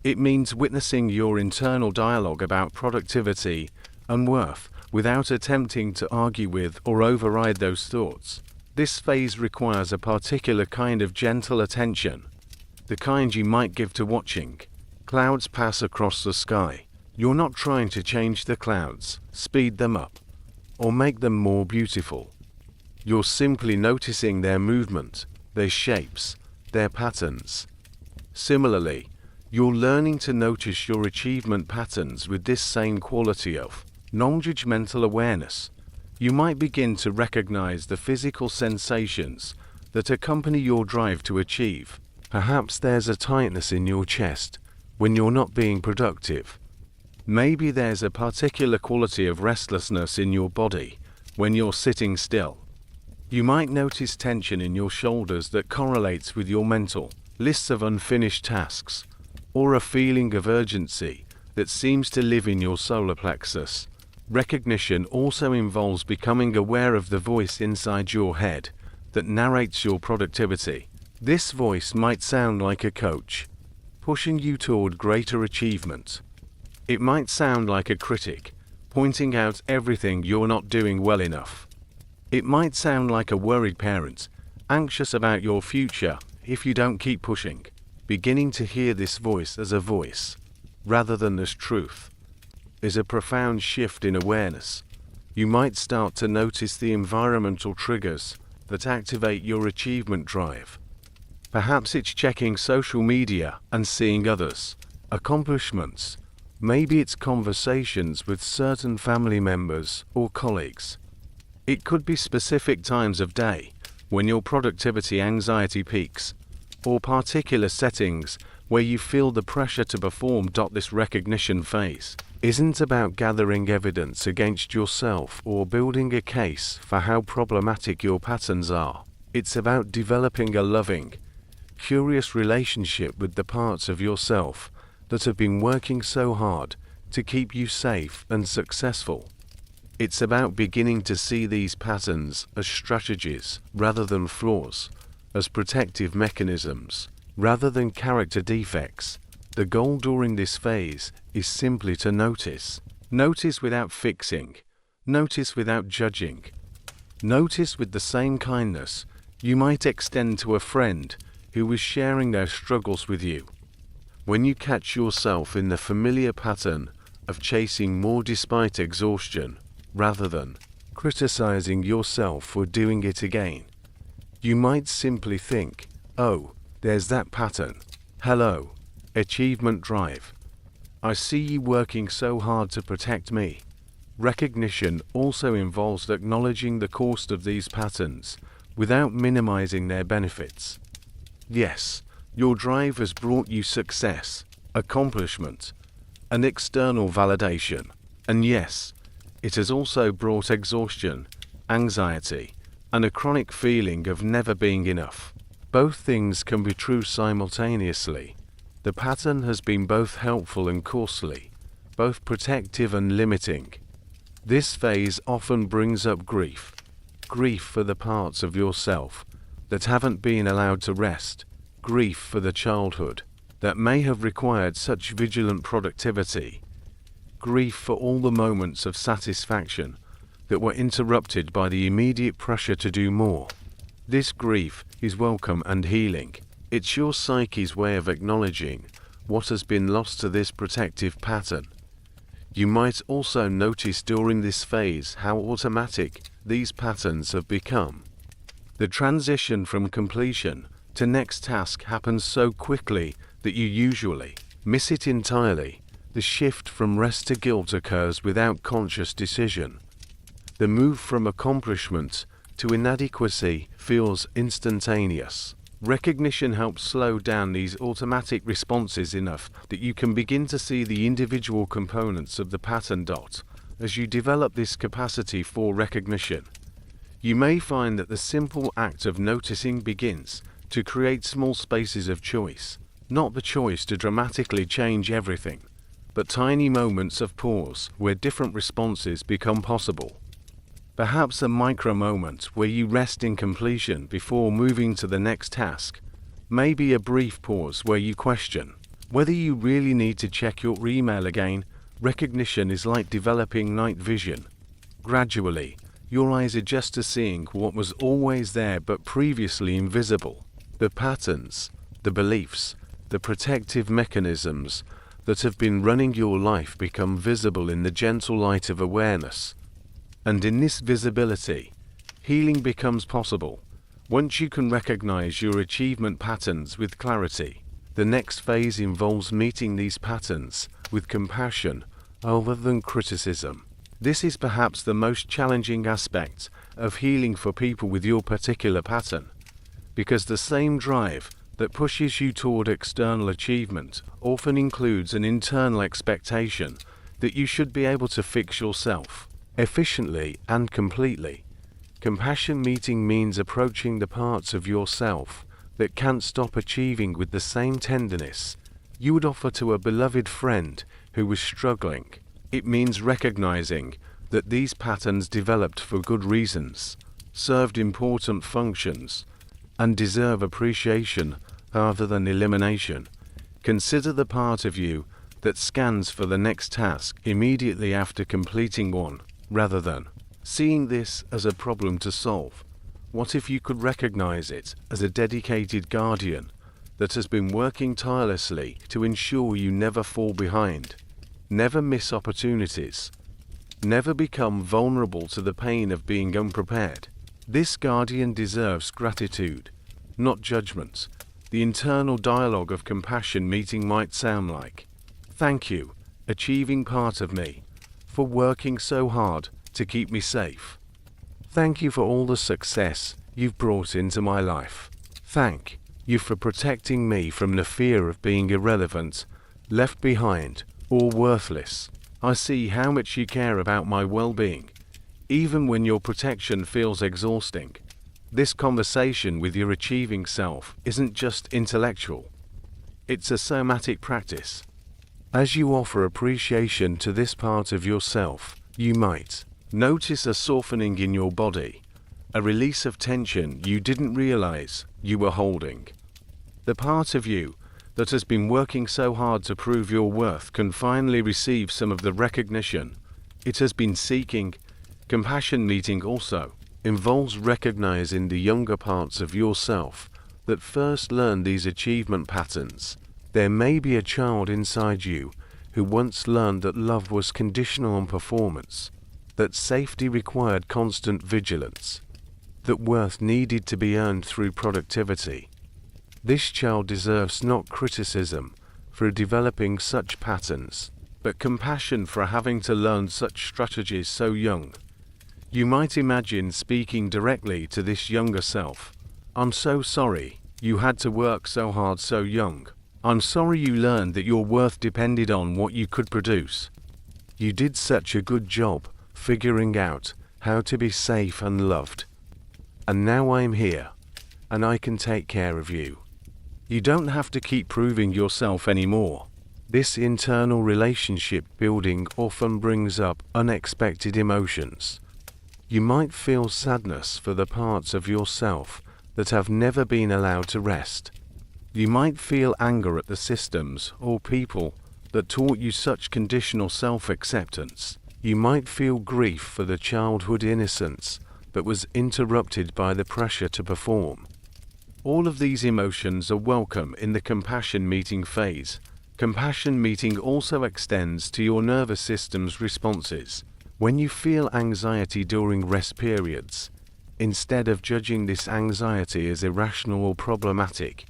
It means witnessing your internal dialogue about productivity and worth without attempting to argue with or override those thoughts. This phase requires a particular kind of gentle attention, the kind you might give to watching clouds pass across the sky. You're not trying to change the clouds, speed them up, or make them more beautiful. You're simply noticing their movement, their shapes, their patterns. Similarly, you're learning to notice your achievement patterns with this same quality of non-judgmental awareness. You might begin to recognize the physical sensations that accompany your drive to achieve. Perhaps there's a tightness in your chest when you're not being productive, Maybe there's a particular quality of restlessness in your body when you're sitting still. You might notice tension in your shoulders that correlates with your mental lists of unfinished tasks, or a feeling of urgency that seems to live in your solar plexus. Recognition also involves becoming aware of the voice inside your head that narrates your productivity. This voice might sound like a coach, pushing you toward greater achievement. It might sound like a critic, pointing out everything you're not doing well enough. It might sound like a worried parent, anxious about your future if you don't keep pushing. Beginning to hear this voice as a voice, rather than as truth, is a profound shift in awareness. You might start to notice the environmental triggers that activate your achievement drive. Perhaps it's checking social media and seeing others' accomplishments. Maybe it's conversations with certain family members or colleagues. It could be specific times of day when your productivity anxiety peaks, or particular settings where you feel the pressure to perform. This recognition phase isn't about gathering evidence against yourself or building a case for how problematic your patterns are. It's about developing a loving, curious relationship with the parts of yourself that have been working so hard to keep you safe and successful. It's about beginning to see these patterns as strategies rather than flaws, as protective mechanisms rather than character defects. The goal during this phase is simply to notice. Notice without fixing. Notice without judging. Notice with the same kindness you might extend to a friend who is sharing their struggles with you. When you catch yourself in the familiar pattern of chasing more despite exhaustion, rather than criticizing yourself for doing it again, you might simply think, oh, there's that pattern. Hello, achievement drive. I see you working so hard to protect me. Recognition also involves acknowledging the cost of these patterns without minimizing their benefits. Yes, your drive has brought you success, accomplishment, and external validation. And yes, it has also brought exhaustion, anxiety, and a chronic feeling of never being enough. Both things can be true simultaneously. The pattern has been both helpful and costly, both protective and limiting. This phase often brings up grief. Grief for the parts of yourself that haven't been allowed to rest. Grief for the childhood that may have required such vigilant productivity. Grief for all the moments of satisfaction that were interrupted by the immediate pressure to do more. This grief is welcome and healing. It's your psyche's way of acknowledging what has been lost to this protective pattern. You might also notice during this phase how automatic these patterns have become. The transition from completion to next task happens so quickly that you usually miss it entirely. The shift from rest to guilt occurs without conscious decision. The move from accomplishment to inadequacy feels instantaneous. Recognition helps slow down these automatic responses enough that you can begin to see the individual components of the pattern. As you develop this capacity for recognition, you may find that the simple act of noticing begins to create small spaces of choice. Not the choice to dramatically change everything, but tiny moments of pause where different responses become possible. Perhaps a micro moment where you rest in completion before moving to the next task. Maybe a brief pause where you question whether you really need to check your email again. Recognition is like developing night vision. Gradually, your eyes adjust to seeing what was always there but previously invisible. The patterns, the beliefs, the protective mechanisms that have been running your life become visible in the gentle light of awareness. And in this visibility, healing becomes possible. Once you can recognize your achievement patterns with clarity, the next phase involves meeting these patterns with compassion rather than criticism. This is perhaps the most challenging aspect of healing for people with your particular pattern, because the same drive that pushes you toward external achievement often includes an internal expectation that you should be able to fix yourself efficiently and completely. Compassion meeting means approaching the parts of yourself that can't stop achieving with the same tenderness you would offer to a beloved friend who was struggling. It means recognizing that these patterns developed for good reasons, served important functions, and deserve appreciation rather than elimination. Consider the part of you that scans for the next task immediately after completing one, rather than seeing this as a problem to solve. What if you could recognize it as a dedicated guardian that has been working tirelessly to ensure you never fall behind, never miss opportunities, never become vulnerable to the pain of being unprepared? This guardian deserves gratitude, not judgment. The internal dialogue of compassion meeting might sound like, "Thank you, achieving part of me, for working so hard to keep me safe. Thank you for all the success you've brought into my life. Thank you for protecting me from the fear of being irrelevant, left behind, or worthless. I see how much you care about my well-being, even when your protection feels exhausting." This conversation with your achieving self isn't just intellectual. It's a somatic practice. As you offer appreciation to this part of yourself, you might notice a softening in your body, a release of tension you didn't realize you were holding. The part of you that has been working so hard to prove your worth can finally receive some of the recognition it has been seeking. Compassion meeting also involves recognizing the younger parts of yourself that first learned these achievement patterns. There may be a child inside you who once learned that love was conditional on performance, that safety required constant vigilance, that worth needed to be earned through productivity. This child deserves not criticism for developing such patterns, but compassion for having to learn such strategies so young. You might imagine speaking directly to this younger self. "I'm so sorry you had to work so hard so young. I'm sorry you learned that your worth depended on what you could produce. You did such a good job figuring out how to be safe and loved. And now I'm here, and I can take care of you. You don't have to keep proving yourself anymore." This internal relationship building often brings up unexpected emotions. You might feel sadness for the parts of yourself that have never been allowed to rest. You might feel anger at the systems or people that taught you such conditional self-acceptance. You might feel grief for the childhood innocence that was interrupted by the pressure to perform. All of these emotions are welcome in the compassion meeting phase. Compassion meeting also extends to your nervous system's responses. When you feel anxiety during rest periods, instead of judging this anxiety as irrational or problematic,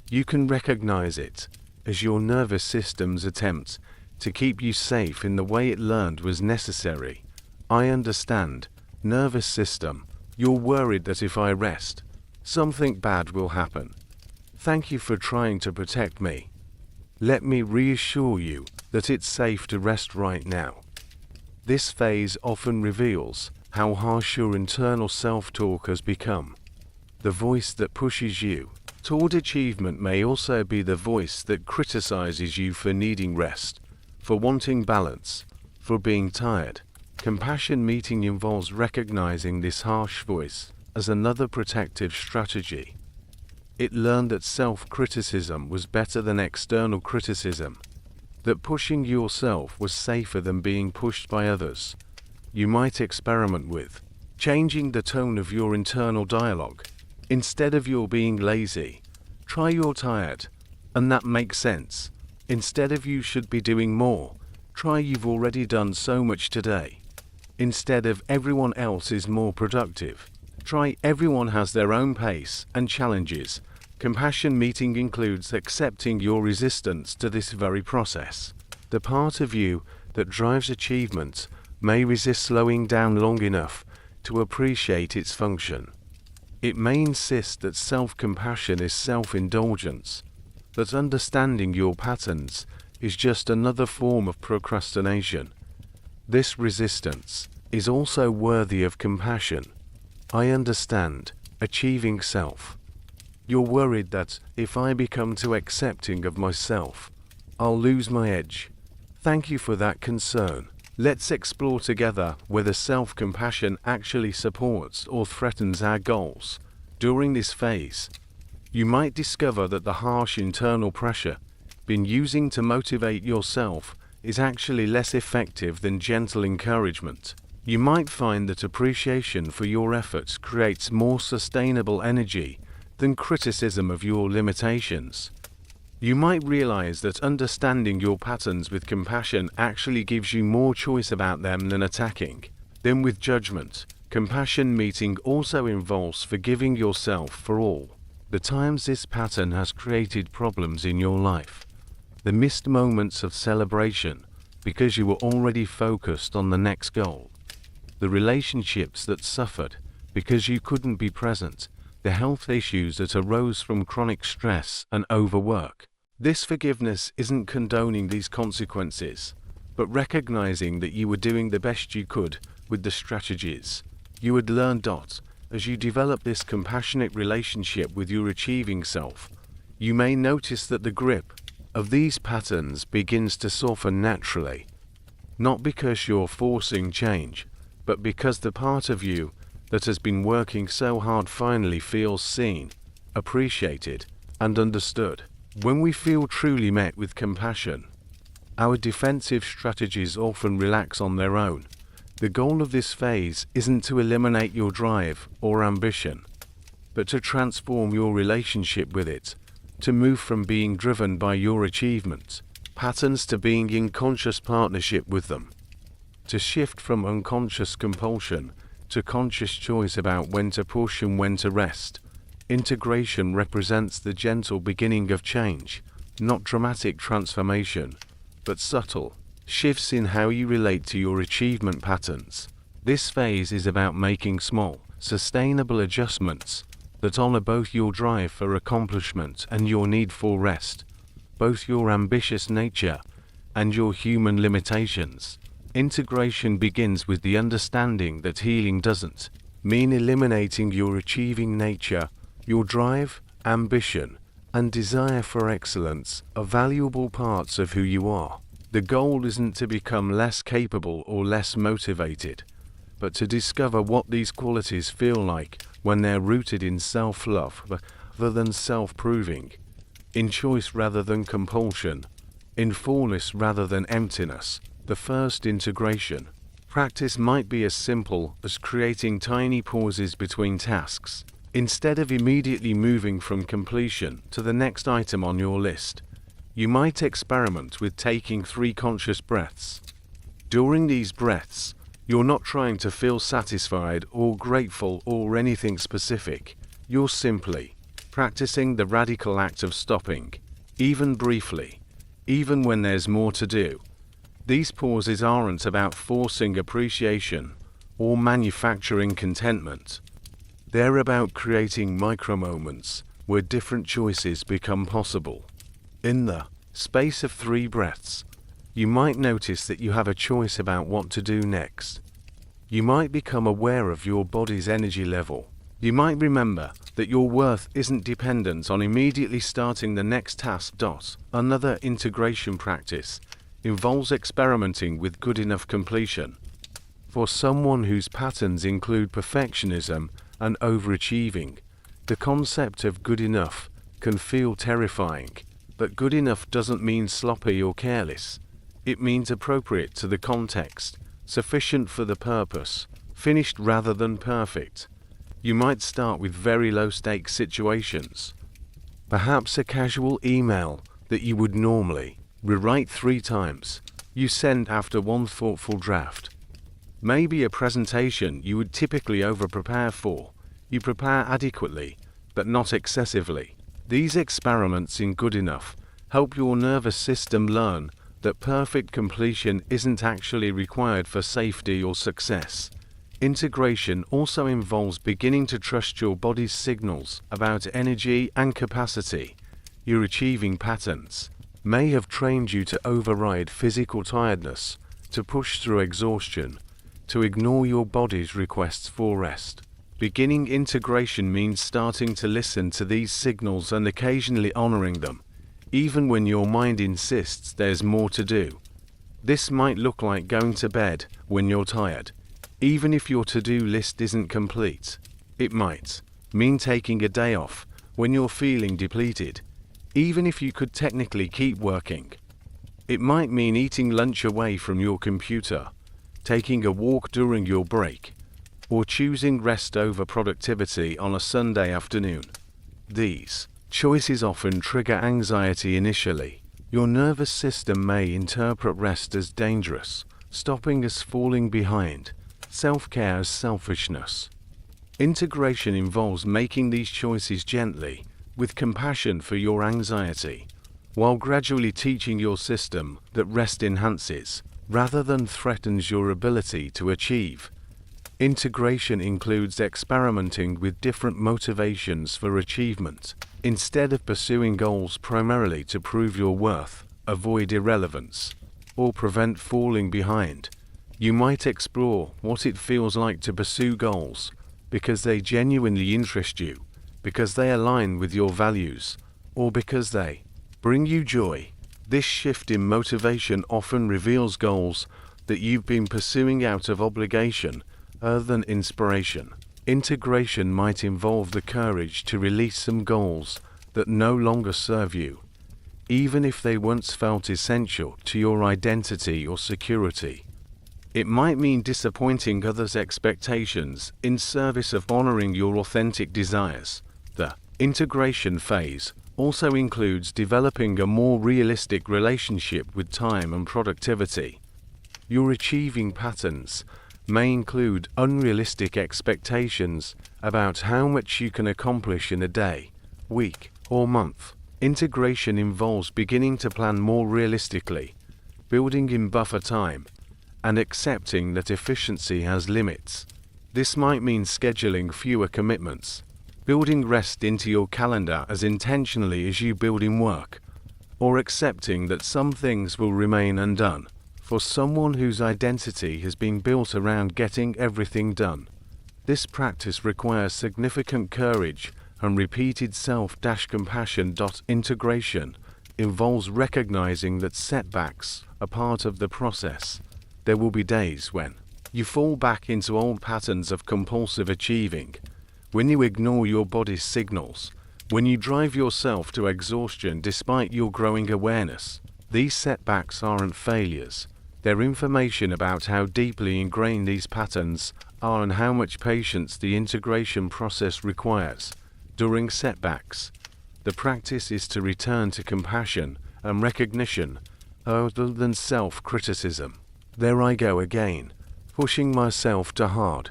you can recognize it as your nervous system's attempt to keep you safe in the way it learned was necessary. "I understand, nervous system, you're worried that if I rest, something bad will happen. Thank you for trying to protect me. Let me reassure you that it's safe to rest right now." This phase often reveals how harsh your internal self-talk has become. The voice that pushes you toward achievement may also be the voice that criticizes you for needing rest, for wanting balance, for being tired. Compassion meeting involves recognizing this harsh voice as another protective strategy. It learned that self-criticism was better than external criticism, that pushing yourself was safer than being pushed by others. You might experiment with changing the tone of your internal dialogue. Instead of "you're being lazy," try "you're tired," and that makes sense. Instead of "you should be doing more," try "you've already done so much today." Instead of "everyone else is more productive," try "everyone has their own pace and challenges." Compassion meeting includes accepting your resistance to this very process. The part of you that drives achievement may resist slowing down long enough to appreciate its function. It may insist that self-compassion is self-indulgence, that understanding your patterns is just another form of procrastination. This resistance is also worthy of compassion. I understand, achieving self. You're worried that if I become too accepting of myself, I'll lose my edge. Thank you for that concern. Let's explore together whether self-compassion actually supports or threatens our goals. During this phase, you might discover that the harsh internal pressure been using to motivate yourself is actually less effective than gentle encouragement. You might find that appreciation for your efforts creates more sustainable energy than criticism of your limitations. You might realize that understanding your patterns with compassion actually gives you more choice about them than attacking them with judgment. Compassion meeting also involves forgiving yourself for all the times this pattern has created problems in your life. The missed moments of celebration because you were already focused on the next goal. The relationships that suffered because you couldn't be present. The health issues that arose from chronic stress and overwork. This forgiveness isn't condoning these consequences, but recognizing that you were doing the best you could with the strategies you had learned. As you develop this compassionate relationship with your achieving self, you may notice that the grip of these patterns begins to soften naturally, not because you're forcing change, but because the part of you that has been working so hard finally feels seen, appreciated, and understood. When we feel truly met with compassion, our defensive strategies often relax on their own. The goal of this phase isn't to eliminate your drive or ambition, but to transform your relationship with it, to move from being driven by your achievement patterns to being in conscious partnership with them, to shift from unconscious compulsion to conscious choice about when to push and when to rest. Integration represents the gentle beginning of change, not dramatic transformation, but subtle shifts in how you relate to your achievement patterns. This phase is about making small, sustainable adjustments that honor both your drive for accomplishment and your need for rest, both your ambitious nature and your human limitations. Integration begins with the understanding that healing doesn't mean eliminating your achieving nature. Your drive, ambition, and desire for excellence are valuable parts of who you are. The goal isn't to become less capable or less motivated, but to discover what these qualities feel like when they're rooted in self-love rather than self-proving, in choice rather than compulsion, in fullness rather than emptiness. The first integration practice might be as simple as creating tiny pauses between tasks. Instead of immediately moving from completion to the next item on your list, you might experiment with taking 3 conscious breaths. During these breaths, you're not trying to feel satisfied or grateful or anything specific. You're simply practicing the radical act of stopping, even briefly, even when there's more to do. These pauses aren't about forcing appreciation or manufacturing contentment. They're about creating micro-moments where different choices become possible. In the space of 3 breaths, you might notice that you have a choice about what to do next. You might become aware of your body's energy level. You might remember that your worth isn't dependent on immediately starting the next task. Another integration practice involves experimenting with good enough completion. For someone whose patterns include perfectionism and overachieving, the concept of good enough can feel terrifying. But good enough doesn't mean sloppy or careless. It means appropriate to the context, sufficient for the purpose, finished rather than perfect. You might start with very low-stakes situations. Perhaps a casual email that you would normally rewrite 3 times, you send after one thoughtful draft. Maybe a presentation you would typically over-prepare for. You prepare adequately, but not excessively. These experiments in good enough help your nervous system learn that perfect completion isn't actually required for safety or success. Integration also involves beginning to trust your body's signals about energy and capacity. Your achieving patterns may have trained you to override physical tiredness to push through exhaustion, to ignore your body's requests for rest. Beginning integration means starting to listen to these signals and occasionally honoring them, even when your mind insists there's more to do. This might look like going to bed when you're tired, even if your to-do list isn't complete. It might mean taking a day off when you're feeling depleted, even if you could technically keep working. It might mean eating lunch away from your computer, taking a walk during your break, or choosing rest over productivity on a Sunday afternoon. These choices often trigger anxiety initially. Your nervous system may interpret rest as dangerous, stopping as falling behind, self-care as selfishness. Integration involves making these choices gently, with compassion for your anxiety, while gradually teaching your system that rest enhances, rather than threatens your ability to achieve. Integration includes experimenting with different motivations for achievement. Instead of pursuing goals primarily to prove your worth, avoid irrelevance, or prevent falling behind, you might explore what it feels like to pursue goals because they genuinely interest you, because they align with your values, or because they bring you joy. This shift in motivation often reveals goals that you've been pursuing out of obligation rather than inspiration. Integration might involve the courage to release some goals that no longer serve you, even if they once felt essential to your identity or security. It might mean disappointing others' expectations in service of honoring your authentic desires. The integration phase also includes developing a more realistic relationship with time and productivity. Your achieving patterns may include unrealistic expectations about how much you can accomplish in a day, week, or month. Integration involves beginning to plan more realistically, building in buffer time, and accepting that efficiency has limits. This might mean scheduling fewer commitments, building rest into your calendar as intentionally as you build in work, or accepting that some things will remain undone. For someone whose identity has been built around getting everything done, this practice requires significant courage and repeated self-compassion. Integration involves recognizing that setbacks are part of the process. There will be days when you fall back into old patterns of compulsive achieving, when you ignore your body's signals, when you drive yourself to exhaustion despite your growing awareness. These setbacks aren't failures. They're information about how deeply ingrained these patterns are and how much patience the integration process requires. During setbacks, the practice is to return to compassion and recognition rather than self-criticism. There I go again, pushing myself too hard.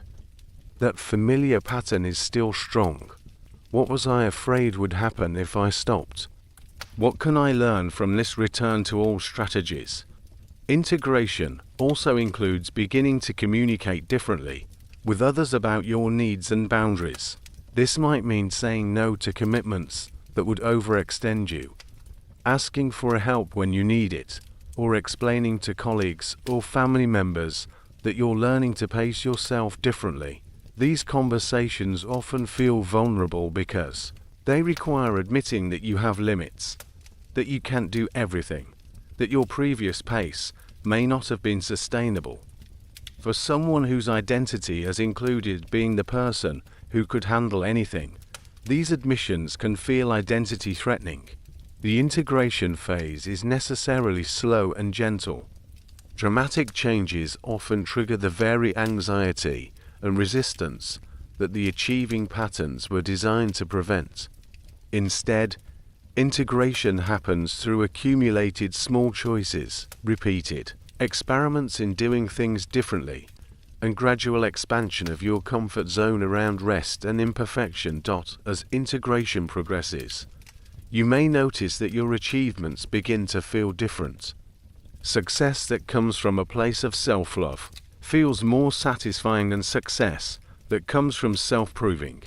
That familiar pattern is still strong. What was I afraid would happen if I stopped? What can I learn from this return to old strategies? Integration also includes beginning to communicate differently with others about your needs and boundaries. This might mean saying no to commitments that would overextend you, asking for help when you need it, or explaining to colleagues or family members that you're learning to pace yourself differently. These conversations often feel vulnerable because they require admitting that you have limits, that you can't do everything, that your previous pace may not have been sustainable. For someone whose identity has included being the person who could handle anything, these admissions can feel identity-threatening. The integration phase is necessarily slow and gentle. Dramatic changes often trigger the very anxiety and resistance that the achieving patterns were designed to prevent. Instead, integration happens through accumulated small choices, repeated experiments in doing things differently, and gradual expansion of your comfort zone around rest and imperfection. As integration progresses, you may notice that your achievements begin to feel different. Success that comes from a place of self-love feels more satisfying than success that comes from self-proving.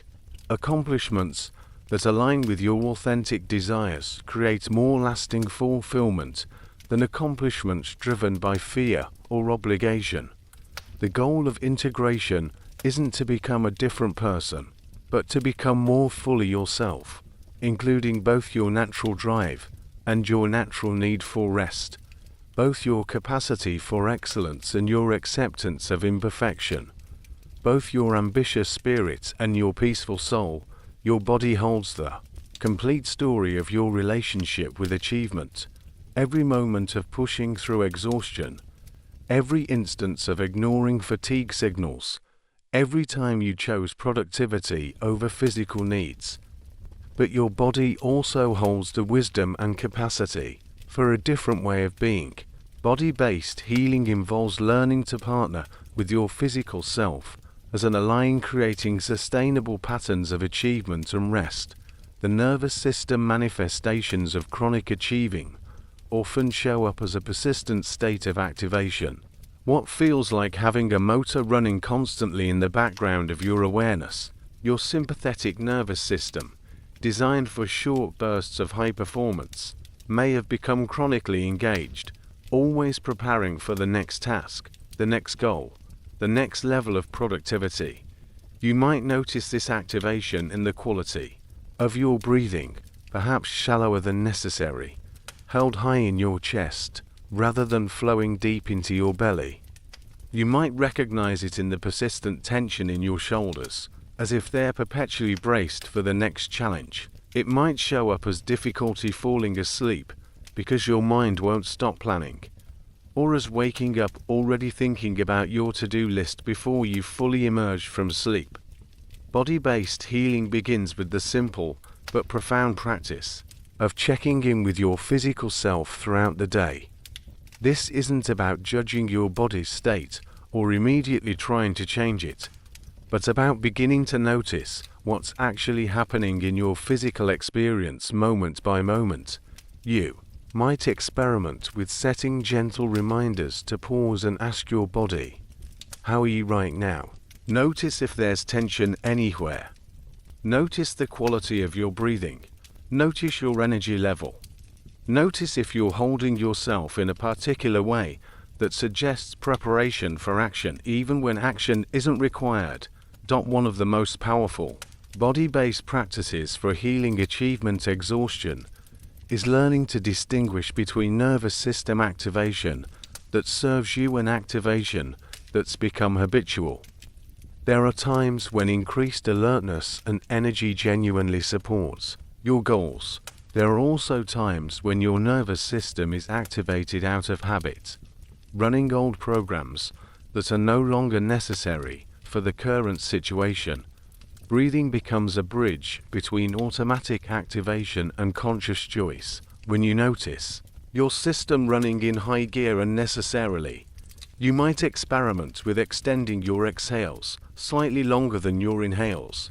Accomplishments that align with your authentic desires create more lasting fulfillment than accomplishments driven by fear or obligation. The goal of integration isn't to become a different person, but to become more fully yourself, including both your natural drive and your natural need for rest, both your capacity for excellence and your acceptance of imperfection, both your ambitious spirit and your peaceful soul. Your body holds the complete story of your relationship with achievement. Every moment of pushing through exhaustion, every instance of ignoring fatigue signals, every time you chose productivity over physical needs. But your body also holds the wisdom and capacity for a different way of being. Body-based healing involves learning to partner with your physical self as an ally, creating sustainable patterns of achievement and rest. The nervous system manifestations of chronic achieving often show up as a persistent state of activation. What feels like having a motor running constantly in the background of your awareness. Your sympathetic nervous system, designed for short bursts of high performance, may have become chronically engaged, always preparing for the next task, the next goal, the next level of productivity. You might notice this activation in the quality of your breathing, perhaps shallower than necessary, held high in your chest, rather than flowing deep into your belly. You might recognize it in the persistent tension in your shoulders, as if they're perpetually braced for the next challenge. It might show up as difficulty falling asleep, because your mind won't stop planning, or as waking up already thinking about your to-do list before you fully emerge from sleep. Body-based healing begins with the simple but profound practice of checking in with your physical self throughout the day. This isn't about judging your body's state or immediately trying to change it, but about beginning to notice what's actually happening in your physical experience moment by moment. You might experiment with setting gentle reminders to pause and ask your body, "How are you right now?" Notice if there's tension anywhere. Notice the quality of your breathing. Notice your energy level. Notice if you're holding yourself in a particular way that suggests preparation for action even when action isn't required. One of the most powerful body-based practices for healing achievement exhaustion is learning to distinguish between nervous system activation that serves you and activation that's become habitual. There are times when increased alertness and energy genuinely supports your goals. There are also times when your nervous system is activated out of habit, running old programs that are no longer necessary for the current situation. Breathing becomes a bridge between automatic activation and conscious choice. When you notice your system running in high gear unnecessarily, you might experiment with extending your exhales slightly longer than your inhales.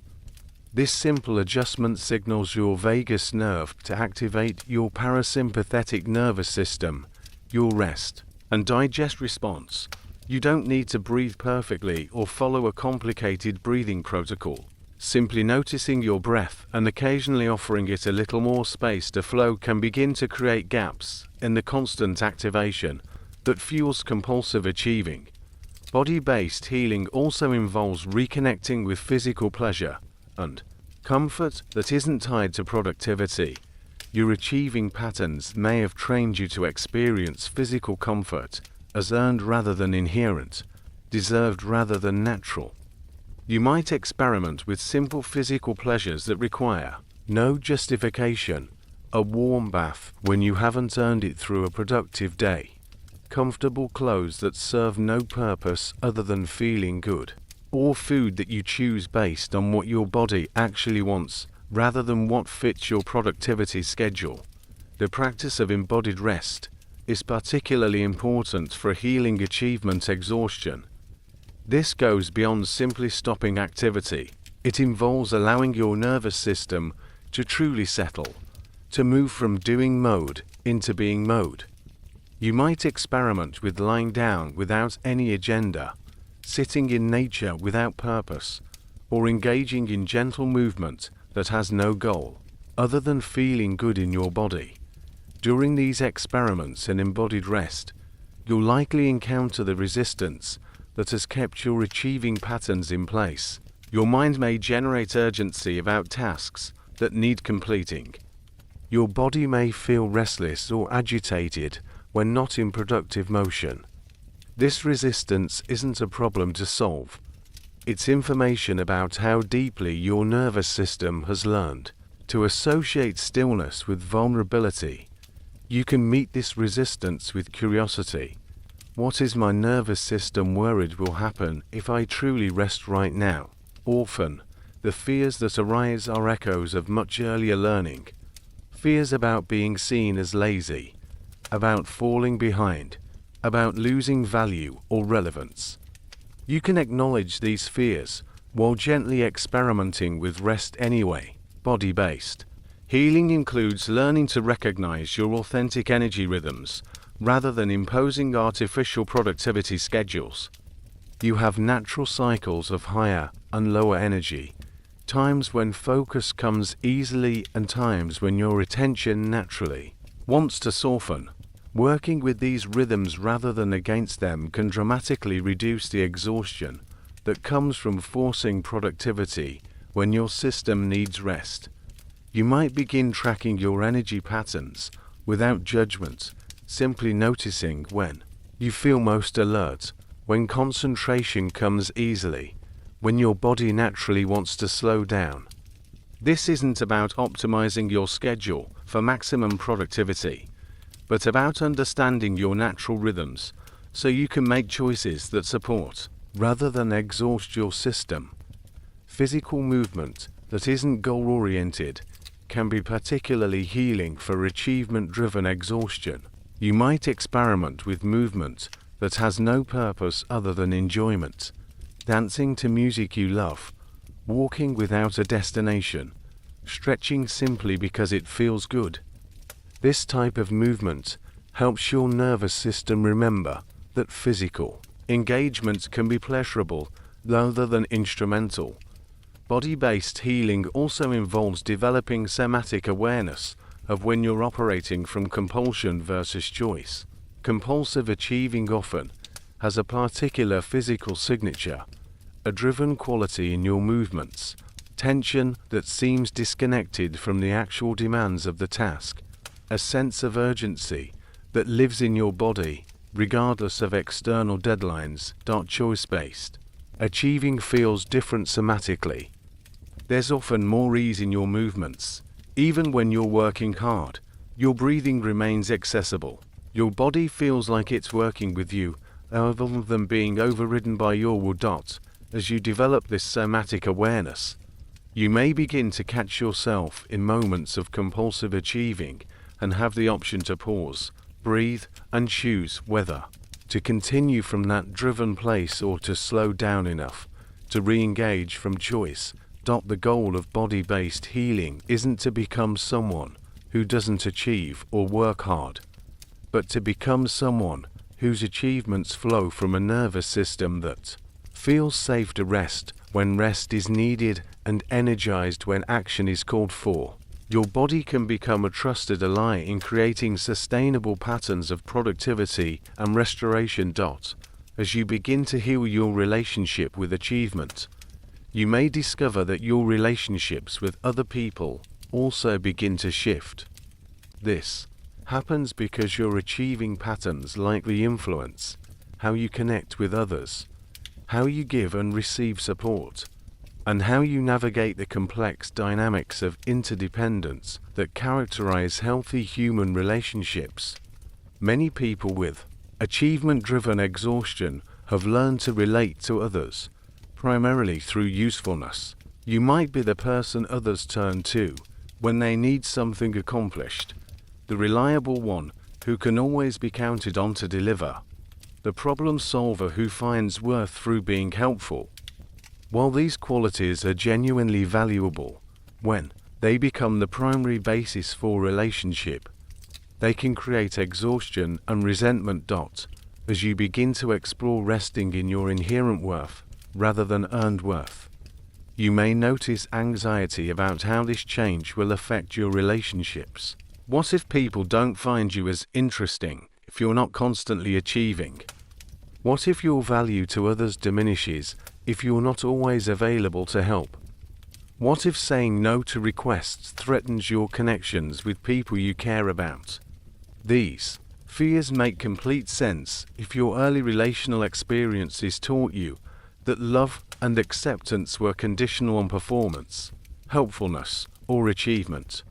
This simple adjustment signals your vagus nerve to activate your parasympathetic nervous system, your rest and digest response. You don't need to breathe perfectly or follow a complicated breathing protocol. Simply noticing your breath and occasionally offering it a little more space to flow can begin to create gaps in the constant activation that fuels compulsive achieving. Body-based healing also involves reconnecting with physical pleasure and comfort that isn't tied to productivity. Your achieving patterns may have trained you to experience physical comfort as earned rather than inherent, deserved rather than natural. You might experiment with simple physical pleasures that require no justification: a warm bath when you haven't earned it through a productive day, comfortable clothes that serve no purpose other than feeling good, or food that you choose based on what your body actually wants rather than what fits your productivity schedule. The practice of embodied rest is particularly important for healing achievement exhaustion. This goes beyond simply stopping activity. It involves allowing your nervous system to truly settle, to move from doing mode into being mode. You might experiment with lying down without any agenda, sitting in nature without purpose, or engaging in gentle movement that has no goal other than feeling good in your body. During these experiments in embodied rest, you'll likely encounter the resistance that has kept your achieving patterns in place. Your mind may generate urgency about tasks that need completing. Your body may feel restless or agitated when not in productive motion. This resistance isn't a problem to solve. It's information about how deeply your nervous system has learned to associate stillness with vulnerability. You can meet this resistance with curiosity. What is my nervous system worried will happen if I truly rest right now? Often, the fears that arise are echoes of much earlier learning. Fears about being seen as lazy, about falling behind, about losing value or relevance. You can acknowledge these fears while gently experimenting with rest anyway. Body-based healing includes learning to recognize your authentic energy rhythms rather than imposing artificial productivity schedules. You have natural cycles of higher and lower energy, times when focus comes easily and times when your attention naturally wants to soften. Working with these rhythms rather than against them can dramatically reduce the exhaustion that comes from forcing productivity when your system needs rest. You might begin tracking your energy patterns without judgment, simply noticing when you feel most alert, when concentration comes easily, when your body naturally wants to slow down. This isn't about optimizing your schedule for maximum productivity, but about understanding your natural rhythms so you can make choices that support, rather than exhaust your system. Physical movement that isn't goal-oriented can be particularly healing for achievement-driven exhaustion. You might experiment with movement that has no purpose other than enjoyment, dancing to music you love, walking without a destination, stretching simply because it feels good. This type of movement helps your nervous system remember that physical engagement can be pleasurable rather than instrumental. Body-based healing also involves developing somatic awareness of when you're operating from compulsion versus choice. Compulsive achieving often has a particular physical signature, a driven quality in your movements, tension that seems disconnected from the actual demands of the task, a sense of urgency that lives in your body regardless of external deadlines. Choice-based achieving feels different somatically. There's often more ease in your movements. Even when you're working hard, your breathing remains accessible. Your body feels like it's working with you rather than being overridden by your will. As you develop this somatic awareness, you may begin to catch yourself in moments of compulsive achieving and have the option to pause, breathe, and choose whether to continue from that driven place or to slow down enough to re-engage from choice. The goal of body-based healing isn't to become someone who doesn't achieve or work hard, but to become someone whose achievements flow from a nervous system that feels safe to rest when rest is needed and energized when action is called for. Your body can become a trusted ally in creating sustainable patterns of productivity and restoration. As you begin to heal your relationship with achievement, you may discover that your relationships with other people also begin to shift. This happens because your achieving patterns likely influence how you connect with others, how you give and receive support, and how you navigate the complex dynamics of interdependence that characterize healthy human relationships. Many people with achievement-driven exhaustion have learned to relate to others, primarily through usefulness. You might be the person others turn to when they need something accomplished, the reliable one who can always be counted on to deliver, the problem solver who finds worth through being helpful. While these qualities are genuinely valuable, when they become the primary basis for relationship, they can create exhaustion and resentment. As you begin to explore resting in your inherent worth rather than earned worth, you may notice anxiety about how this change will affect your relationships. What if people don't find you as interesting if you're not constantly achieving? What if your value to others diminishes if you're not always available to help? What if saying no to requests threatens your connections with people you care about? These fears make complete sense if your early relational experiences taught you that love and acceptance were conditional on performance, helpfulness, or achievement.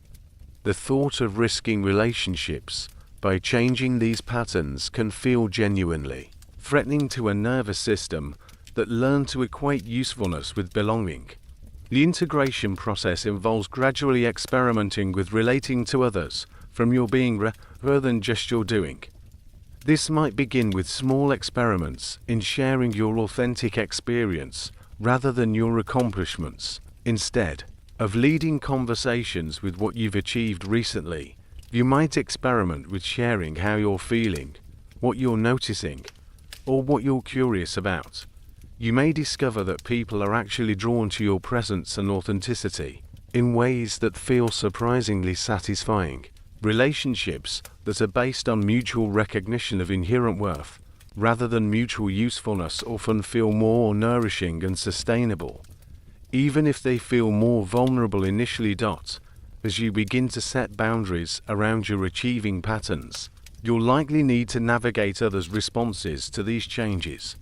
The thought of risking relationships by changing these patterns can feel genuinely threatening to a nervous system that learned to equate usefulness with belonging. The integration process involves gradually experimenting with relating to others from your being rather than just your doing. This might begin with small experiments in sharing your authentic experience rather than your accomplishments. Instead of leading conversations with what you've achieved recently, you might experiment with sharing how you're feeling, what you're noticing, or what you're curious about. You may discover that people are actually drawn to your presence and authenticity in ways that feel surprisingly satisfying. Relationships that are based on mutual recognition of inherent worth rather than mutual usefulness often feel more nourishing and sustainable, even if they feel more vulnerable initially. As you begin to set boundaries around your achieving patterns, you'll likely need to navigate others' responses to these changes.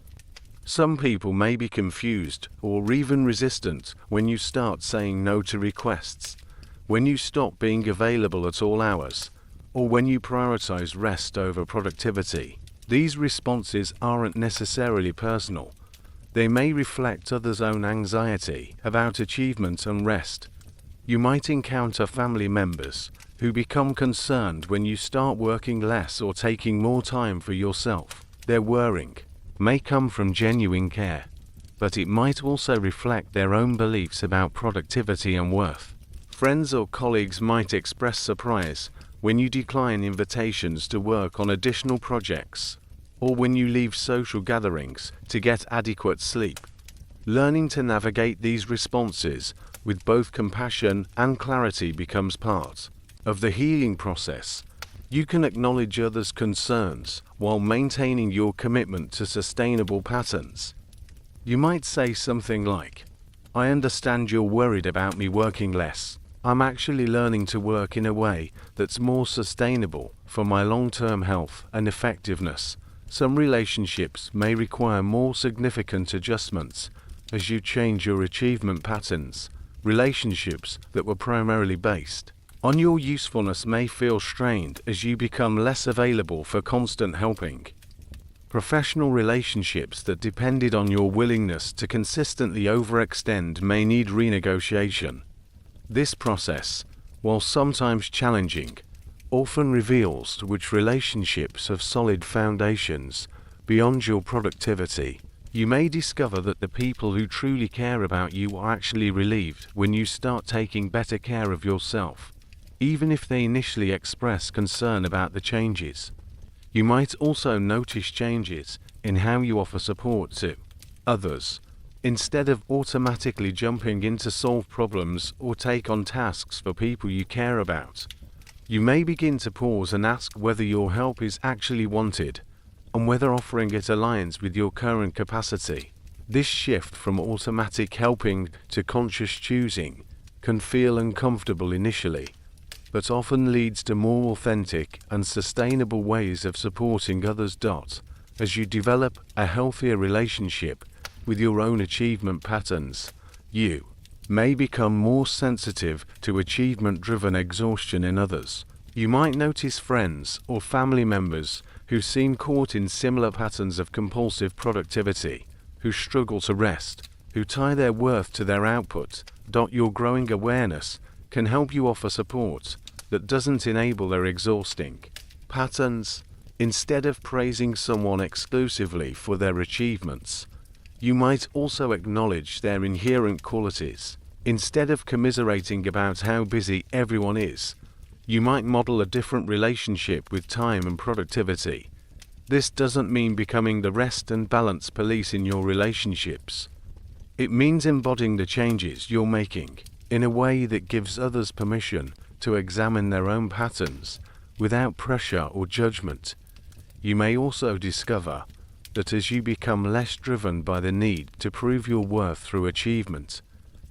Some people may be confused or even resistant when you start saying no to requests, when you stop being available at all hours, or when you prioritize rest over productivity. These responses aren't necessarily personal. They may reflect others' own anxiety about achievement and rest. You might encounter family members who become concerned when you start working less or taking more time for yourself. Their worrying may come from genuine care, but it might also reflect their own beliefs about productivity and worth. Friends or colleagues might express surprise when you decline invitations to work on additional projects, or when you leave social gatherings to get adequate sleep. Learning to navigate these responses with both compassion and clarity becomes part of the healing process. You can acknowledge others' concerns while maintaining your commitment to sustainable patterns. You might say something like, "I understand you're worried about me working less. I'm actually learning to work in a way that's more sustainable for my long-term health and effectiveness." Some relationships may require more significant adjustments as you change your achievement patterns. Relationships that were primarily based on your usefulness may feel strained as you become less available for constant helping. Professional relationships that depended on your willingness to consistently overextend may need renegotiation. This process, while sometimes challenging, often reveals which relationships have solid foundations beyond your productivity. You may discover that the people who truly care about you are actually relieved when you start taking better care of yourself, even if they initially express concern about the changes. You might also notice changes in how you offer support to others. Instead of automatically jumping in to solve problems or take on tasks for people you care about, you may begin to pause and ask whether your help is actually wanted and whether offering it aligns with your current capacity. This shift from automatic helping to conscious choosing can feel uncomfortable initially, but often leads to more authentic and sustainable ways of supporting others. As you develop a healthier relationship with your own achievement patterns, you may become more sensitive to achievement-driven exhaustion in others. You might notice friends or family members who seem caught in similar patterns of compulsive productivity, who struggle to rest, who tie their worth to their output. Your growing awareness can help you offer support that doesn't enable their exhausting patterns. Instead of praising someone exclusively for their achievements, you might also acknowledge their inherent qualities. Instead of commiserating about how busy everyone is, you might model a different relationship with time and productivity. This doesn't mean becoming the rest and balance police in your relationships. It means embodying the changes you're making in a way that gives others permission to examine their own patterns without pressure or judgment. You may also discover that as you become less driven by the need to prove your worth through achievement,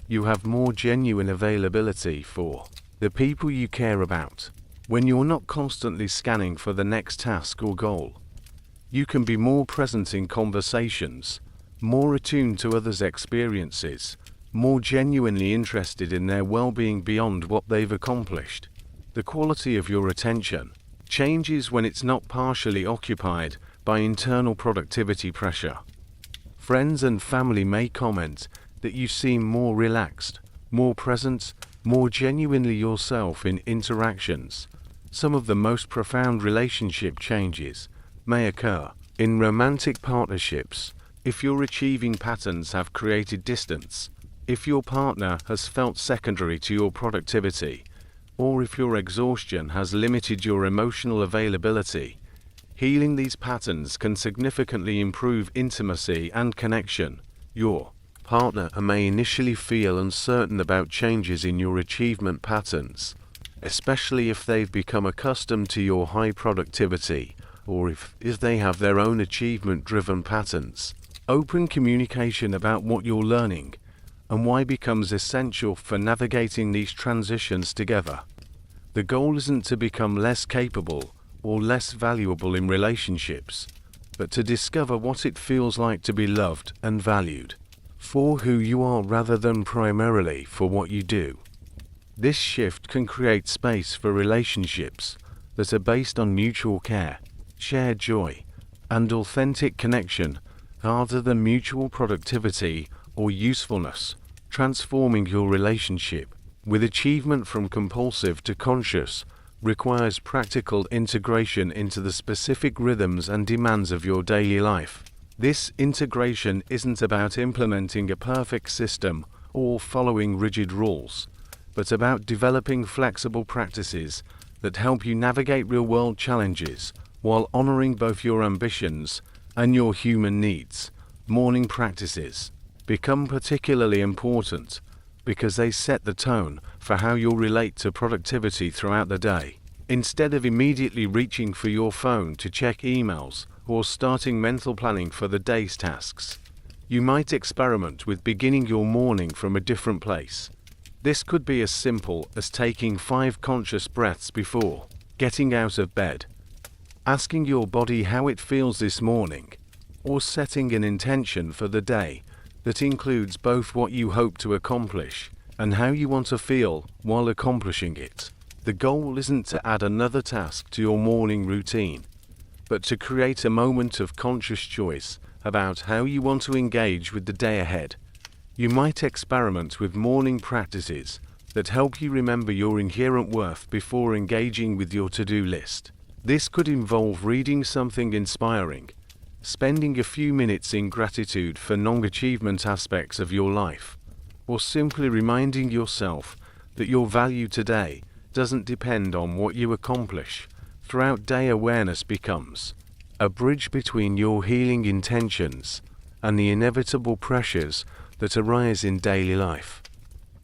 you have more genuine availability for the people you care about. When you're not constantly scanning for the next task or goal, you can be more present in conversations, more attuned to others' experiences, more genuinely interested in their well-being beyond what they've accomplished. The quality of your attention changes when it's not partially occupied by internal productivity pressure. Friends and family may comment that you seem more relaxed, more present, more genuinely yourself in interactions. Some of the most profound relationship changes may occur in romantic partnerships if your achieving patterns have created distance, if your partner has felt secondary to your productivity, or if your exhaustion has limited your emotional availability. Healing these patterns can significantly improve intimacy and connection. Your partner may initially feel uncertain about changes in your achievement patterns, especially if they've become accustomed to your high productivity, or if they have their own achievement-driven patterns. Open communication about what you're learning and why becomes essential for navigating these transitions together. The goal isn't to become less capable or less valuable in relationships, but to discover what it feels like to be loved and valued for who you are rather than primarily for what you do. This shift can create space for relationships that are based on mutual care, shared joy, and authentic connection rather than mutual productivity or usefulness, transforming your relationship with achievement from compulsive to conscious requires practical integration into the specific rhythms and demands of your daily life. This integration isn't about implementing a perfect system or following rigid rules, but about developing flexible practices that help you navigate real-world challenges while honoring both your ambitions and your human needs. Morning practices become particularly important because they set the tone for how you'll relate to productivity throughout the day. Instead of immediately reaching for your phone to check emails or starting mental planning for the day's tasks, you might experiment with beginning your morning from a different place. This could be as simple as taking 5 conscious breaths before getting out of bed, asking your body how it feels this morning, or setting an intention for the day that includes both what you hope to accomplish and how you want to feel while accomplishing it. The goal isn't to add another task to your morning routine, but to create a moment of conscious choice about how you want to engage with the day ahead. You might experiment with morning practices that help you remember your inherent worth before engaging with your to-do list. This could involve reading something inspiring, spending a few minutes in gratitude for non-achievement aspects of your life, or simply reminding yourself that your value today doesn't depend on what you accomplish. Throughout day awareness becomes a bridge between your healing intentions and the inevitable pressures that arise in daily life.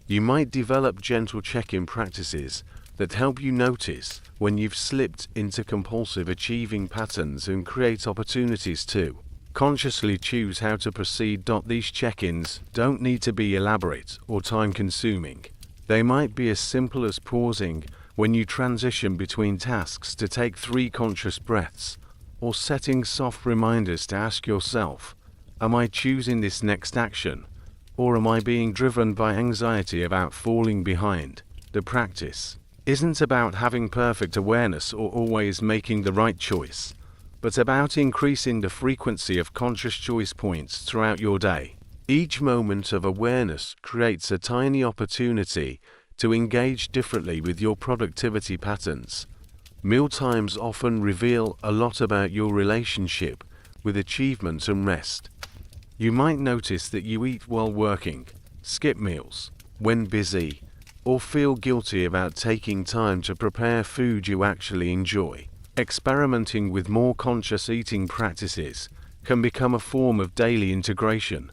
You might develop gentle check-in practices that help you notice when you've slipped into compulsive achieving patterns and create opportunities to consciously choose how to proceed. These check-ins don't need to be elaborate or time-consuming. They might be as simple as pausing when you transition between tasks to take 3 conscious breaths, or setting soft reminders to ask yourself, am I choosing this next action, or am I being driven by anxiety about falling behind? The practice isn't about having perfect awareness or always making the right choice, but about increasing the frequency of conscious choice points throughout your day. Each moment of awareness creates a tiny opportunity to engage differently with your productivity patterns. Mealtimes often reveal a lot about your relationship with achievement and rest. You might notice that you eat while working, skip meals when busy, or feel guilty about taking time to prepare food you actually enjoy. Experimenting with more conscious eating practices can become a form of daily integration.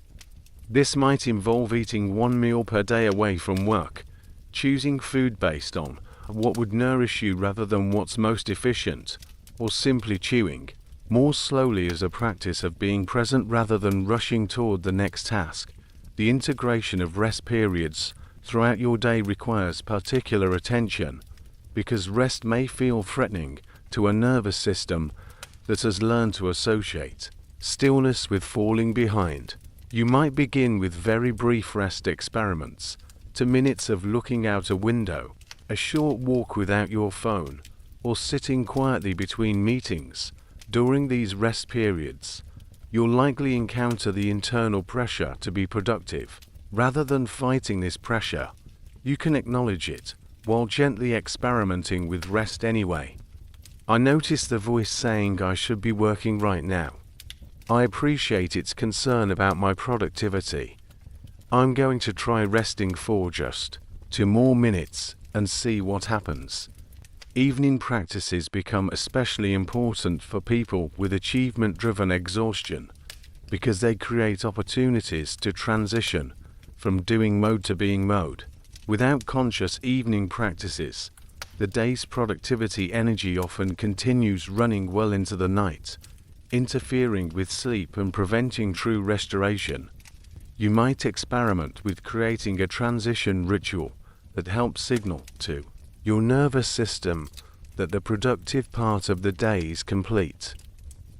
This might involve eating 1 meal per day away from work, choosing food based on what would nourish you rather than what's most efficient, or simply chewing more slowly as a practice of being present rather than rushing toward the next task. The integration of rest periods throughout your day requires particular attention, because rest may feel threatening to a nervous system that has learned to associate stillness with falling behind. You might begin with very brief rest experiments, to minutes of looking out a window, a short walk without your phone, or sitting quietly between meetings. During these rest periods, you'll likely encounter the internal pressure to be productive. Rather than fighting this pressure, you can acknowledge it while gently experimenting with rest anyway. I notice the voice saying I should be working right now. I appreciate its concern about my productivity. I'm going to try resting for just 2 more minutes and see what happens. Evening practices become especially important for people with achievement-driven exhaustion, because they create opportunities to transition from doing mode to being mode. Without conscious evening practices, the day's productivity energy often continues running well into the night, interfering with sleep and preventing true restoration. You might experiment with creating a transition ritual that helps signal to your nervous system that the productive part of the day is complete.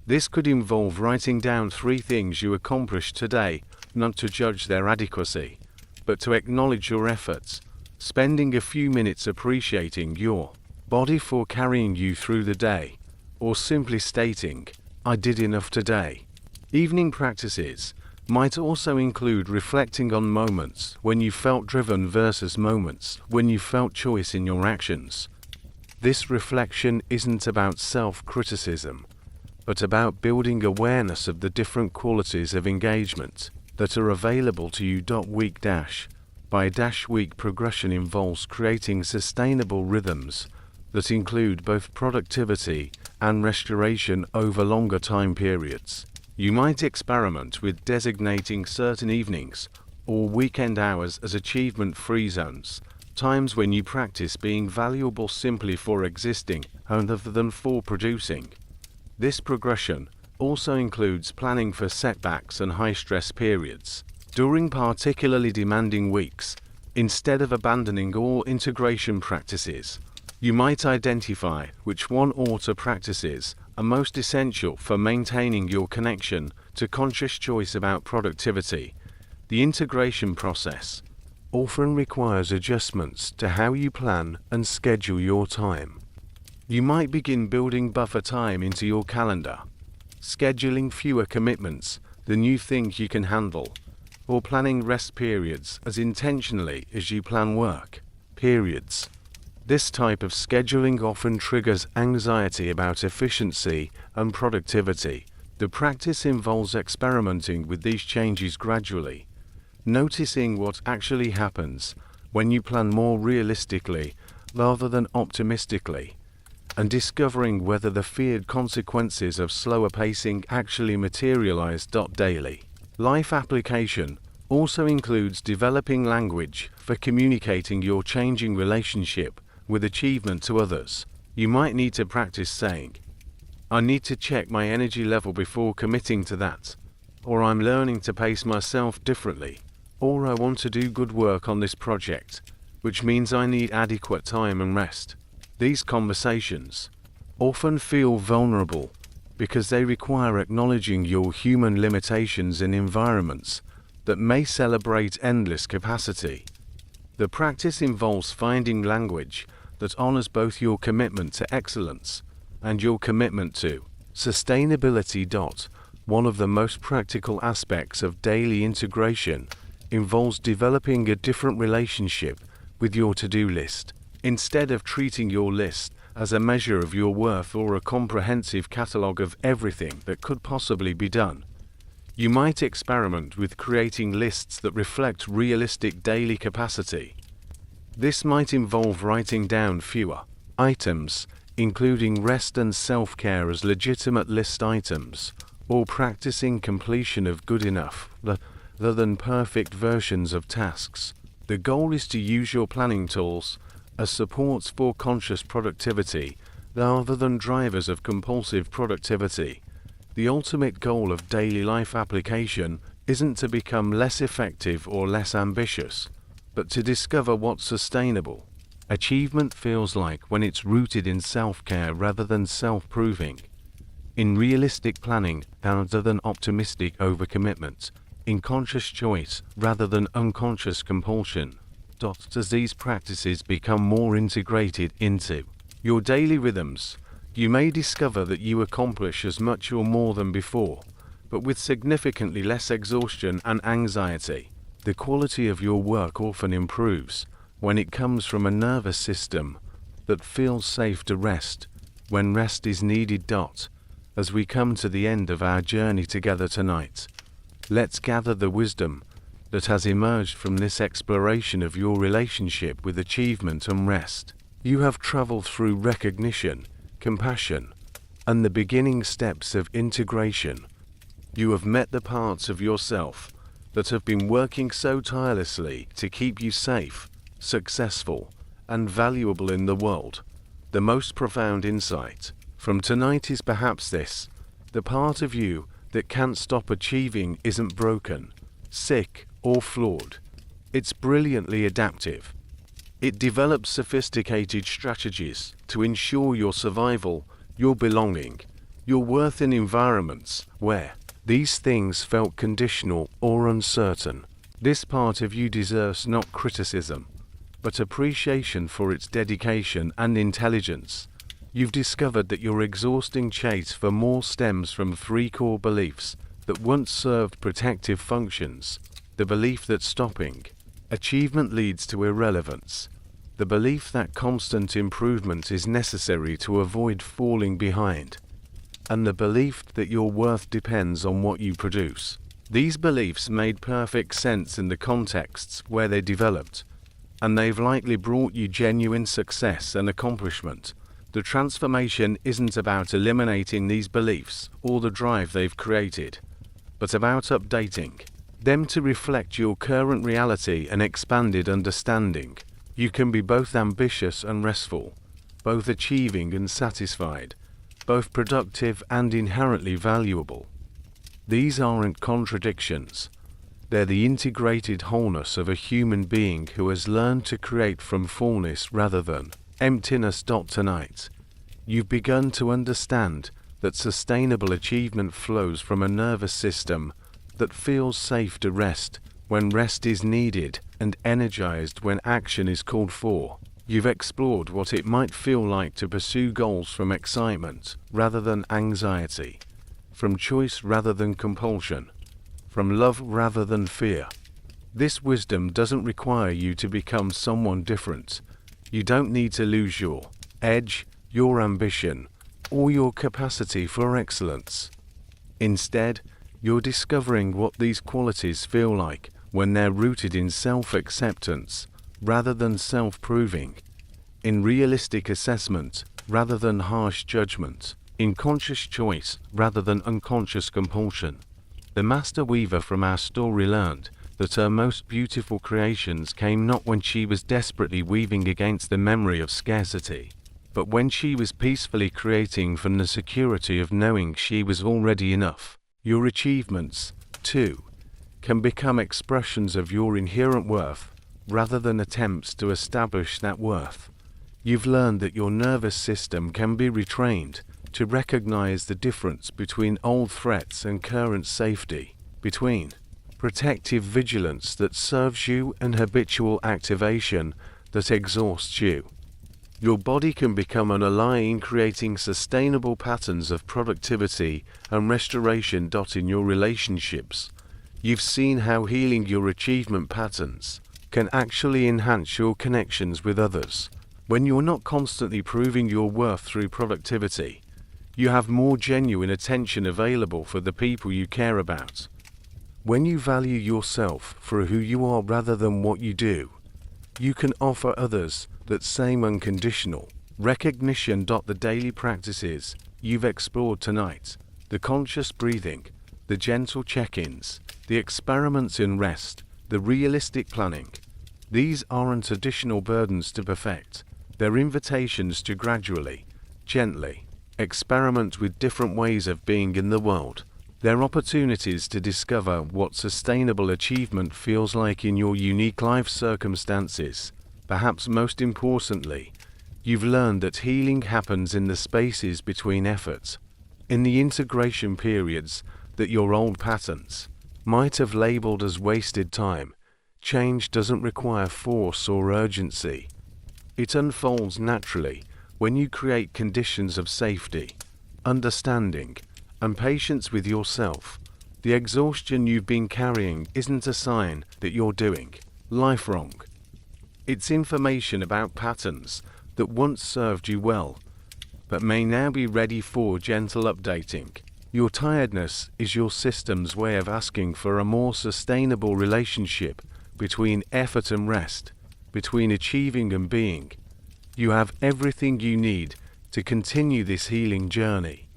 This could involve writing down 3 things you accomplished today, not to judge their adequacy, but to acknowledge your efforts, spending a few minutes appreciating your body for carrying you through the day, or simply stating, "I did enough today." Evening practices might also include reflecting on moments when you felt driven versus moments when you felt choice in your actions. This reflection isn't about self-criticism, but about building awareness of the different qualities of engagement that are available to you. Week progression involves creating sustainable rhythms that include both productivity and restoration over longer time periods. You might experiment with designating certain evenings or weekend hours as achievement-free zones, times when you practice being valuable simply for existing rather than for producing. This progression also includes planning for setbacks and high-stress periods. During particularly demanding weeks, instead of abandoning all integration practices, you might identify which one or 2 practices are most essential for maintaining your connection to conscious choice about productivity. The integration process often requires adjustments to how you plan and schedule your time. You might begin building buffer time into your calendar, scheduling fewer commitments than you think you can handle, or planning rest periods as intentionally as you plan work periods. This type of scheduling often triggers anxiety about efficiency and productivity. The practice involves experimenting with these changes gradually, noticing what actually happens when you plan more realistically rather than optimistically, and discovering whether the feared consequences of slower pacing actually materialize. Daily life application also includes developing language for communicating your changing relationship with achievement to others. You might need to practice saying, "I need to check my energy level before committing to that," or "I'm learning to pace myself differently," or "I want to do good work on this project, which means I need adequate time and rest." These conversations often feel vulnerable because they require acknowledging your human limitations in environments that may celebrate endless capacity. The practice involves finding language that honors both your commitment to excellence and your commitment to sustainability. One of the most practical aspects of daily integration involves developing a different relationship with your to-do list. Instead of treating your list as a measure of your worth or a comprehensive catalogue of everything that could possibly be done, you might experiment with creating lists that reflect realistic daily capacity. This might involve writing down fewer items, including rest and self-care as legitimate list items, or practicing completion of good enough rather than perfect versions of tasks. The goal is to use your planning tools as supports for conscious productivity rather than drivers of compulsive productivity. The ultimate goal of daily life application isn't to become less effective or less ambitious, but to discover what's sustainable. Achievement feels like when it's rooted in self-care rather than self-proving, in realistic planning rather than optimistic overcommitment, in conscious choice rather than unconscious compulsion. As these practices become more integrated into your daily rhythms, you may discover that you accomplish as much or more than before, but with significantly less exhaustion and anxiety. The quality of your work often improves when it comes from a nervous system that feels safe to rest when rest is needed. As we come to the end of our journey together tonight, let's gather the wisdom that has emerged from this exploration of your relationship with achievement and rest. You have traveled through recognition, compassion, and the beginning steps of integration. You have met the parts of yourself that have been working so tirelessly to keep you safe, successful, and valuable in the world. The most profound insight from tonight is perhaps this: the part of you that can't stop achieving isn't broken, sick, or flawed. It's brilliantly adaptive. It develops sophisticated strategies to ensure your survival, your belonging, your worth in environments where these things felt conditional or uncertain. This part of you deserves not criticism, but appreciation for its dedication and intelligence. You've discovered that your exhausting chase for more stems from 3 core beliefs that once served protective functions: the belief that stopping achievement leads to irrelevance, the belief that constant improvement is necessary to avoid falling behind, and the belief that your worth depends on what you produce. These beliefs made perfect sense in the contexts where they developed, and they've likely brought you genuine success and accomplishment. The transformation isn't about eliminating these beliefs or the drive they've created, but about updating them to reflect your current reality and expanded understanding. You can be both ambitious and restful, both achieving and satisfied, both productive and inherently valuable. These aren't contradictions. They're the integrated wholeness of a human being who has learned to create from fullness rather than emptiness. Tonight, you've begun to understand that sustainable achievement flows from a nervous system that feels safe to rest when rest is needed and energized when action is called for. You've explored what it might feel like to pursue goals from excitement rather than anxiety, from choice rather than compulsion, from love rather than fear. This wisdom doesn't require you to become someone different. You don't need to lose your edge, your ambition, or your capacity for excellence. Instead, you're discovering what these qualities feel like when they're rooted in self-acceptance rather than self-proving, in realistic assessment rather than harsh judgment, in conscious choice rather than unconscious compulsion. The master weaver from our story learned that her most beautiful creations came not when she was desperately weaving against the memory of scarcity, but when she was peacefully creating from the security of knowing she was already enough. Your achievements, too, can become expressions of your inherent worth rather than attempts to establish that worth. You've learned that your nervous system can be retrained to recognize the difference between old threats and current safety, between protective vigilance that serves you and habitual activation that exhausts you. Your body can become an ally in creating sustainable patterns of productivity and restoration. In your relationships, you've seen how healing your achievement patterns can actually enhance your connections with others. When you're not constantly proving your worth through productivity, you have more genuine attention available for the people you care about. When you value yourself for who you are rather than what you do, you can offer others that same unconditional recognition. The daily practices you've explored tonight, the conscious breathing, the gentle check-ins, the experiments in rest, the realistic planning, these aren't additional burdens to perfect. They're invitations to gradually, gently, experiment with different ways of being in the world. They're opportunities to discover what sustainable achievement feels like in your unique life circumstances. Perhaps most importantly, you've learned that healing happens in the spaces between efforts, in the integration periods that your old patterns might have labeled as wasted time. Change doesn't require force or urgency. It unfolds naturally when you create conditions of safety, understanding, and patience with yourself. The exhaustion you've been carrying isn't a sign that you're doing life wrong. It's information about patterns that once served you well, but may now be ready for gentle updating. Your tiredness is your system's way of asking for a more sustainable relationship between effort and rest, between achieving and being. You have everything you need to continue this healing journey.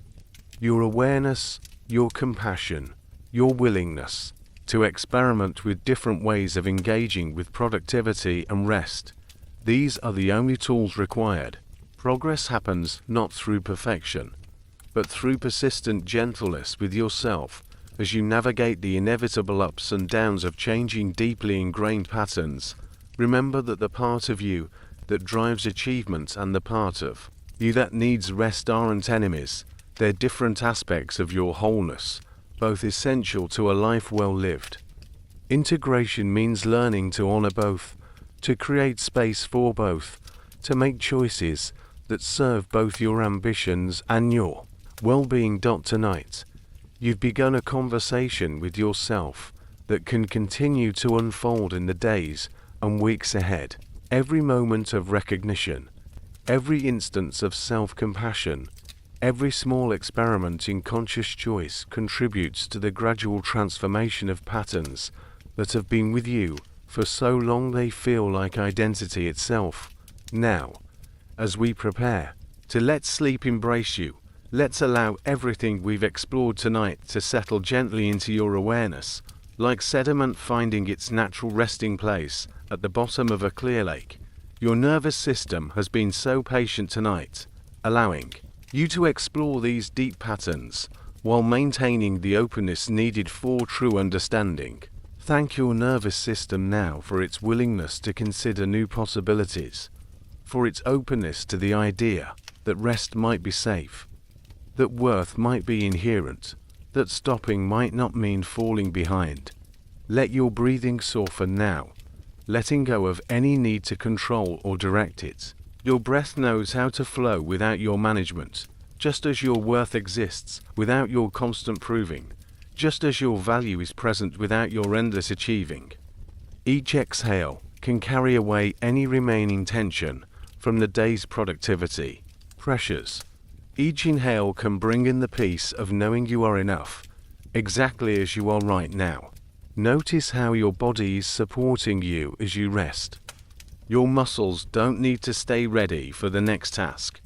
Your awareness, your compassion, your willingness to experiment with different ways of engaging with productivity and rest. These are the only tools required. Progress happens not through perfection, but through persistent gentleness with yourself as you navigate the inevitable ups and downs of changing deeply ingrained patterns. Remember that the part of you that drives achievement and the part of you that needs rest aren't enemies. They're different aspects of your wholeness, both essential to a life well lived. Integration means learning to honor both, to create space for both, to make choices that serve both your ambitions and your well-being. Tonight, you've begun a conversation with yourself that can continue to unfold in the days and weeks ahead. Every moment of recognition, every instance of self-compassion, every small experiment in conscious choice contributes to the gradual transformation of patterns that have been with you for so long they feel like identity itself. Now, as we prepare to let sleep embrace you, let's allow everything we've explored tonight to settle gently into your awareness, like sediment finding its natural resting place at the bottom of a clear lake. Your nervous system has been so patient tonight, allowing you to explore these deep patterns while maintaining the openness needed for true understanding. Thank your nervous system now for its willingness to consider new possibilities, for its openness to the idea that rest might be safe, that worth might be inherent, that stopping might not mean falling behind. Let your breathing soften now, letting go of any need to control or direct it. Your breath knows how to flow without your management, just as your worth exists without your constant proving, just as your value is present without your endless achieving. Each exhale can carry away any remaining tension from the day's productivity pressures. Each inhale can bring in the peace of knowing you are enough, exactly as you are right now. Notice how your body is supporting you as you rest. Your muscles don't need to stay ready for the next task.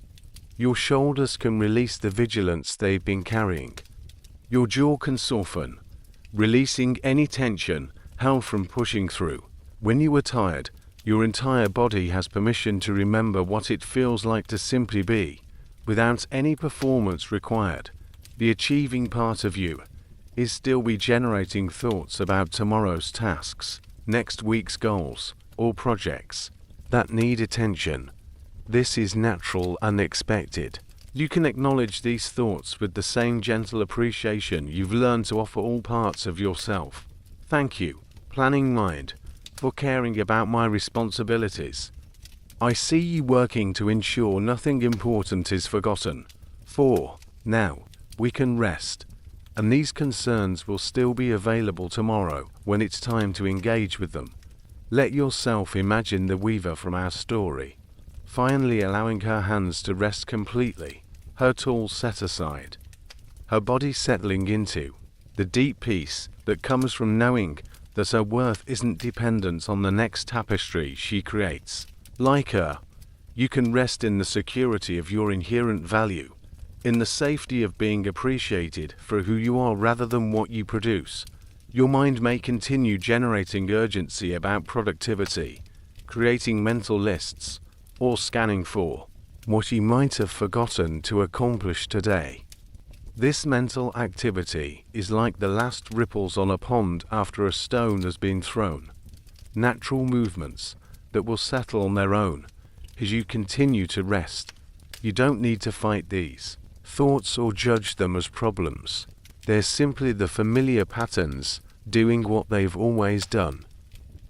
Your shoulders can release the vigilance they've been carrying. Your jaw can soften, releasing any tension held from pushing through. When you are tired, your entire body has permission to remember what it feels like to simply be, without any performance required. The achieving part of you is still regenerating thoughts about tomorrow's tasks, next week's goals, or projects that need attention. This is natural and expected. You can acknowledge these thoughts with the same gentle appreciation you've learned to offer all parts of yourself. Thank you, planning mind, for caring about my responsibilities. I see you working to ensure nothing important is forgotten. For now, we can rest, and these concerns will still be available tomorrow when it's time to engage with them. Let yourself imagine the weaver from our story, finally allowing her hands to rest completely, her tools set aside, her body settling into the deep peace that comes from knowing that her worth isn't dependent on the next tapestry she creates. Like her, you can rest in the security of your inherent value, in the safety of being appreciated for who you are rather than what you produce. Your mind may continue generating urgency about productivity, creating mental lists, or scanning for what you might have forgotten to accomplish today. This mental activity is like the last ripples on a pond after a stone has been thrown. Natural movements that will settle on their own as you continue to rest. You don't need to fight these thoughts or judge them as problems. They're simply the familiar patterns doing what they've always done.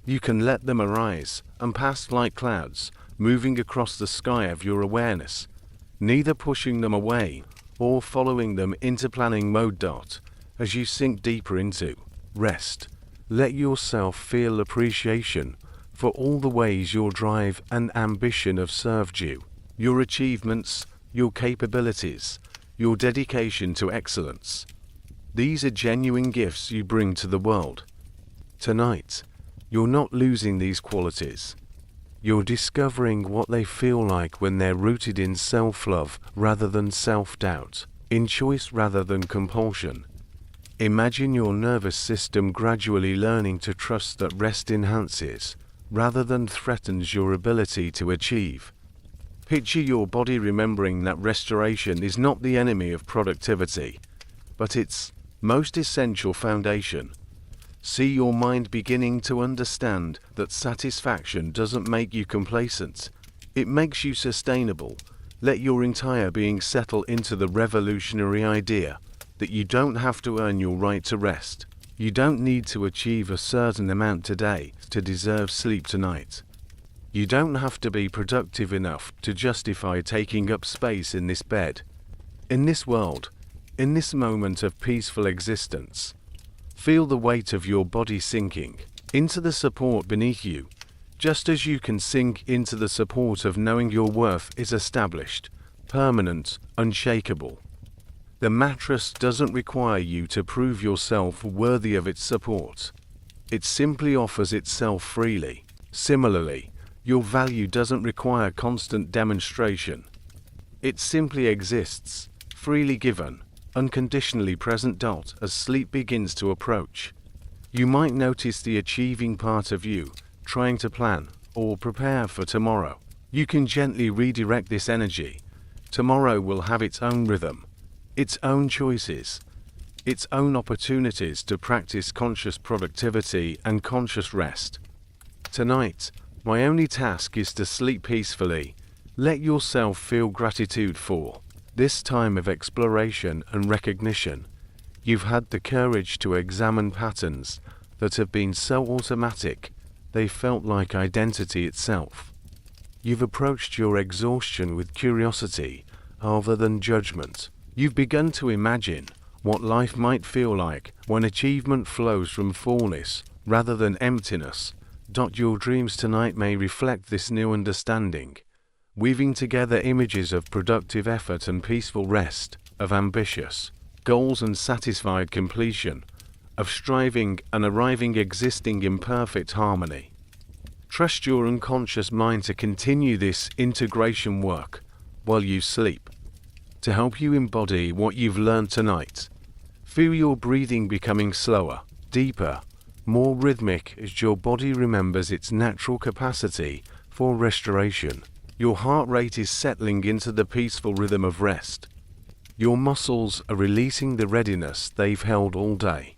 You can let them arise and pass like clouds, moving across the sky of your awareness, neither pushing them away or following them into planning mode. As you sink deeper into rest, let yourself feel appreciation for all the ways your drive and ambition have served you, your achievements, your capabilities, your dedication to excellence. These are genuine gifts you bring to the world. Tonight, you're not losing these qualities. You're discovering what they feel like when they're rooted in self-love rather than self-doubt, in choice rather than compulsion. Imagine your nervous system gradually learning to trust that rest enhances, rather than threatens your ability to achieve. Picture your body remembering that restoration is not the enemy of productivity, but its most essential foundation. See your mind beginning to understand that satisfaction doesn't make you complacent, it makes you sustainable. Let your entire being settle into the revolutionary idea that you don't have to earn your right to rest. You don't need to achieve a certain amount today to deserve sleep tonight. You don't have to be productive enough to justify taking up space in this bed, in this world, in this moment of peaceful existence. Feel the weight of your body sinking into the support beneath you, just as you can sink into the support of knowing your worth is established, permanent, unshakable. The mattress doesn't require you to prove yourself worthy of its support. It simply offers itself freely. Similarly, your value doesn't require constant demonstration. It simply exists, freely given, unconditionally present. As sleep begins to approach, you might notice the achieving part of you trying to plan or prepare for tomorrow. You can gently redirect this energy. Tomorrow will have its own rhythm, its own choices, its own opportunities to practice conscious productivity and conscious rest. Tonight, my only task is to sleep peacefully. Let yourself feel gratitude for this time of exploration and recognition. You've had the courage to examine patterns that have been so automatic they felt like identity itself. You've approached your exhaustion with curiosity rather than judgment. You've begun to imagine what life might feel like when achievement flows from fullness rather than emptiness. Your dreams tonight may reflect this new understanding, weaving together images of productive effort and peaceful rest, of ambitious goals and satisfied completion, of striving and arriving existing in perfect harmony. Trust your unconscious mind to continue this integration work while you sleep, to help you embody what you've learned tonight. Feel your breathing becoming slower, deeper, more rhythmic as your body remembers its natural capacity for restoration. Your heart rate is settling into the peaceful rhythm of rest. Your muscles are releasing the readiness they've held all day.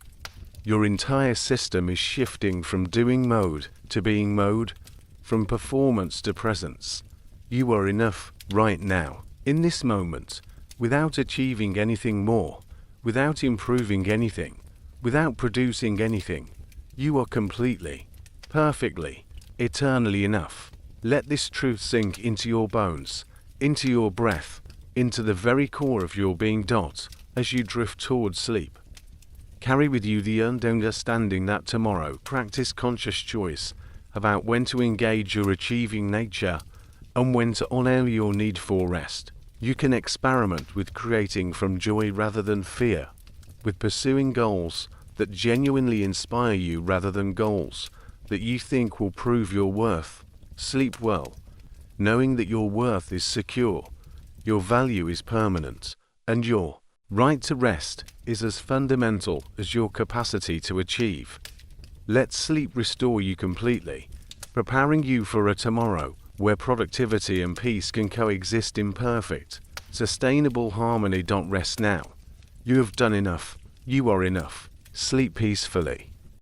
Your entire system is shifting from doing mode to being mode, from performance to presence. You are enough right now, in this moment, without achieving anything more, without improving anything, without producing anything. You are completely, perfectly, eternally enough. Let this truth sink into your bones, into your breath, into the very core of your being. As you drift towards sleep, carry with you the understanding that tomorrow practice conscious choice about when to engage your achieving nature and when to honor your need for rest. You can experiment with creating from joy rather than fear, with pursuing goals that genuinely inspire you rather than goals that you think will prove your worth. Sleep well, knowing that your worth is secure, your value is permanent, and your right to rest is as fundamental as your capacity to achieve. Let sleep restore you completely, preparing you for a tomorrow where productivity and peace can coexist in perfect, sustainable harmony. Rest now. You have done enough. You are enough. Sleep peacefully.